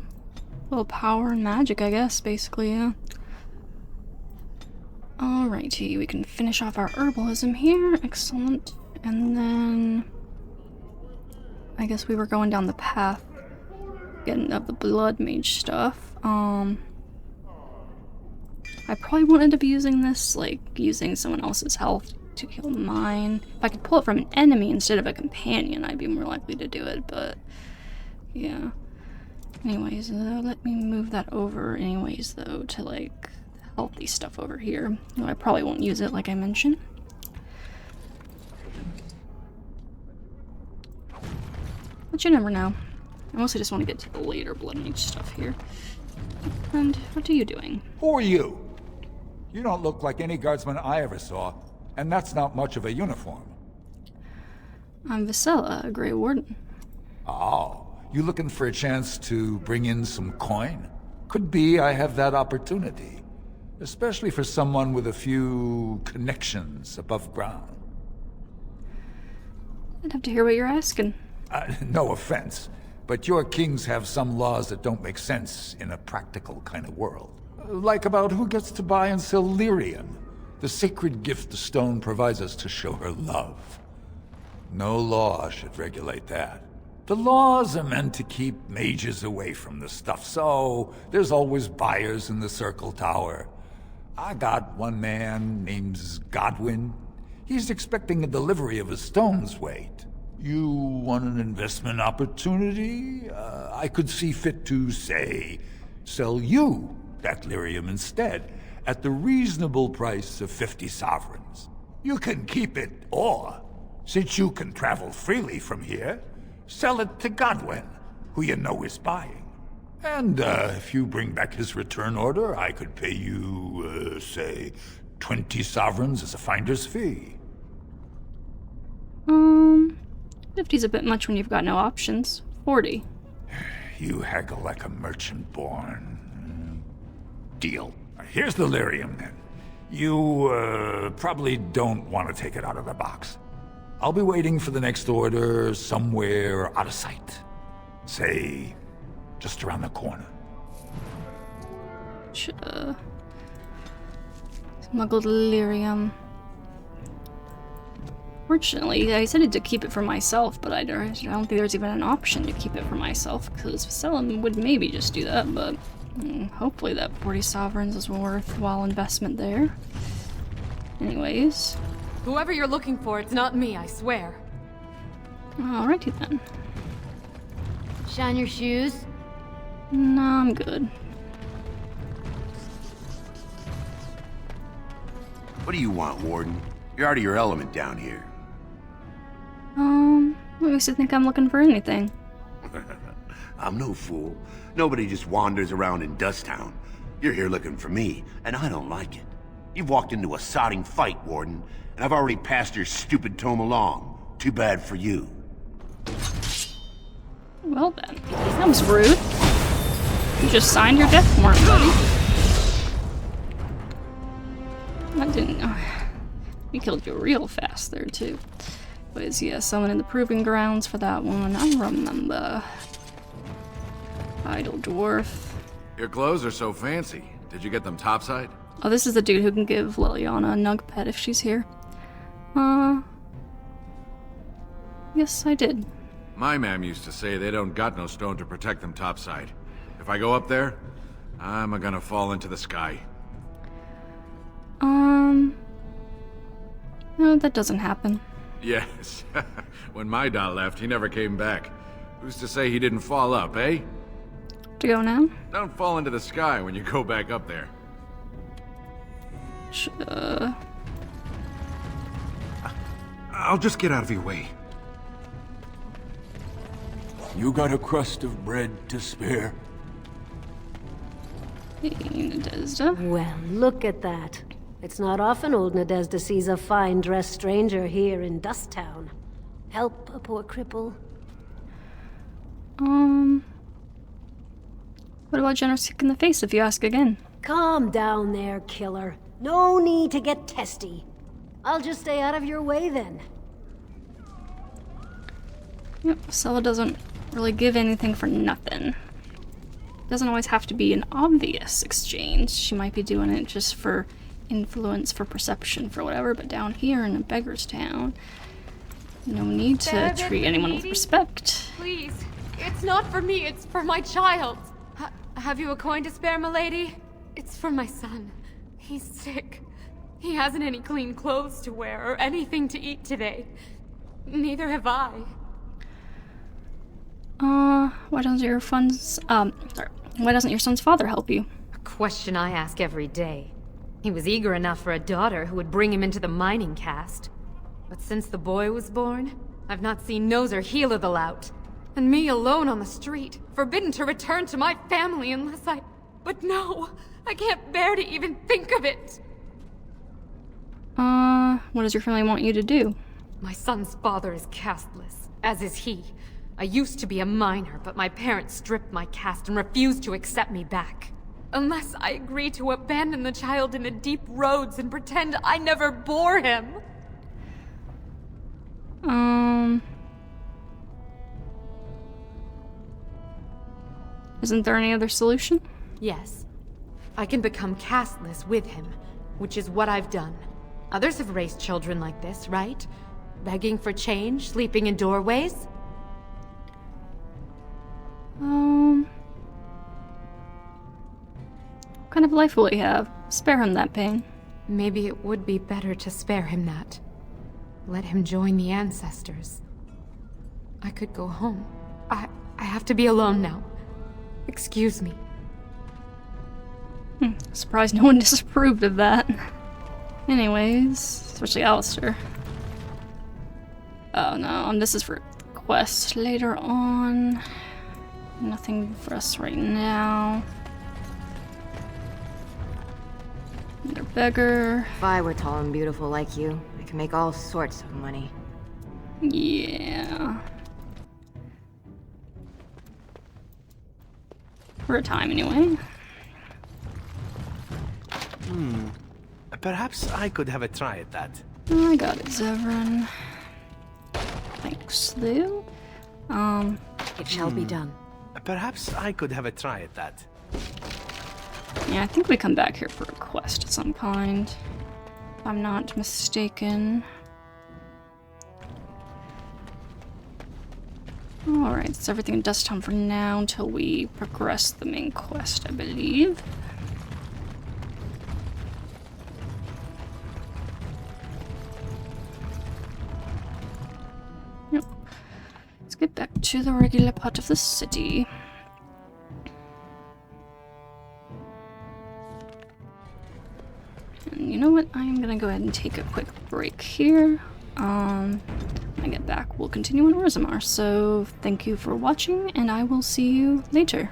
A: willpower and magic, I guess, basically, yeah. Alrighty, we can finish off our herbalism here. Excellent. And then I guess we were going down the path getting of the blood mage stuff. I probably wouldn't be using this, like using someone else's health to heal mine. If I could pull it from an enemy instead of a companion, I'd be more likely to do it, but yeah. Anyways, let me move that over anyways, though, to like healthy stuff over here. No, I probably won't use it, like I mentioned. But you never know. I mostly just want to get to the later blood mage stuff here. And what are you doing?
G: Who are you? You don't look like any guardsman I ever saw, and that's not much of a uniform.
A: I'm Visella, a Grey Warden.
G: Oh, you looking for a chance to bring in some coin? Could be I have that opportunity. Especially for someone with a few connections above ground.
A: I'd have to hear what you're asking.
G: No offense, but your kings have some laws that don't make sense in a practical kind of world. Like about who gets to buy and sell lyrium, the sacred gift the stone provides us to show her love. No law should regulate that. The laws are meant to keep mages away from the stuff, so there's always buyers in the Circle Tower. I got one man named Godwin. He's expecting a delivery of a stone's weight. You want an investment opportunity? I could see fit to, say, sell you that lyrium instead, at the reasonable price of 50 sovereigns. You can keep it, or Since you can travel freely from here, sell it to Godwin, who you know is buying. And if you bring back his return order, I could pay you, say, 20 sovereigns as a finder's fee.
A: 50's a bit much when you've got no options. 40.
G: You haggle like a merchant born. Deal. Here's the lyrium, then. You, probably don't want to take it out of the box. I'll be waiting for the next order somewhere out of sight. Say, just around the corner.
A: Smuggled lyrium. Fortunately, I decided to keep it for myself, but I don't think there's even an option to keep it for myself, because Visella would maybe just do that, but hopefully that 40 sovereigns is a worthwhile investment there. Anyways.
D: Whoever you're looking for, it's not me, I swear.
A: Alrighty then.
I: Shine your shoes?
A: No, I'm good.
P: What do you want, Warden? You're out of your element down here.
A: What makes you think I'm looking for anything?
P: I'm no fool. Nobody just wanders around in Dusttown. You're here looking for me, and I don't like it. You've walked into a sodding fight, Warden, and I've already passed your stupid tome along. Too bad for you.
A: Well then, that was rude. You just signed your death warrant, buddy. I didn't know. We killed you real fast there, too. But yeah, someone in the proving grounds for that one. I remember. Idle dwarf.
E: Your clothes are so fancy. Did you get them topside?
A: Oh, this is the dude who can give Liliana a nug pet if she's here. Yes, I did.
E: My mam used to say they don't got no stone to protect them topside. If I go up there, I'm gonna fall into the sky.
A: No, that doesn't happen.
E: Yes. When my dad left, he never came back. Who's to say he didn't fall up, eh?
A: To go now?
E: Don't fall into the sky when you go back up there.
M: I'll just get out of your way.
G: You got a crust of bread to spare?
U: Well, look at that. It's not often old Nadezda sees a fine-dressed stranger here in Dusttown. Help a poor cripple.
A: What about generous kick in the face if you ask again?
U: Calm down there, killer. No need to get testy. I'll just stay out of your way then.
A: Yep, Visella doesn't really give anything for nothing. Doesn't always have to be an obvious exchange. She might be doing it just for influence, for perception, for whatever, but down here in a beggar's town, no need to treat anyone with respect.
D: Please, it's not for me, it's for my child. Have you a coin to spare, milady? It's for my son. He's sick. He hasn't any clean clothes to wear or anything to eat today. Neither have I.
A: Why doesn't your son's father help you?
D: A question I ask every day. He was eager enough for a daughter who would bring him into the mining caste. But since the boy was born, I've not seen nose or heel of the lout. And me alone on the street, forbidden to return to my family unless I... But no, I can't bear to even think of it.
A: What does your family want you to do?
D: My son's father is casteless, as is he. I used to be a miner, but my parents stripped my caste and refused to accept me back. Unless I agree to abandon the child in the deep roads and pretend I never bore him.
A: Isn't there any other solution?
D: Yes. I can become casteless with him, which is what I've done. Others have raised children like this, right? Begging for change, sleeping in doorways?
A: What kind of life will he have? Spare him that pain.
D: Maybe it would be better to spare him that. Let him join the ancestors. I could go home. I have to be alone now. Excuse me.
A: Surprised no one disapproved of that. Anyways, especially Alistair. Oh no, this is for quest later on. Nothing for us right now. Another beggar.
B: If I were tall and beautiful like you, I could make all sorts of money.
A: Yeah. For a time, anyway.
F: Perhaps I could have a try at that.
A: I got it, Zevran. Thanks, Lou.
B: It shall be done.
F: Perhaps I could have a try at that.
A: Yeah, I think we come back here for a quest of some kind. If I'm not mistaken. Alright, so everything in Dust Town for now until we progress the main quest, I believe. Yep. Let's get back to the regular part of the city. And you know what? I am gonna go ahead and take a quick break here. When I get back, we'll continue in Orzammar. So thank you for watching, and I will see you later.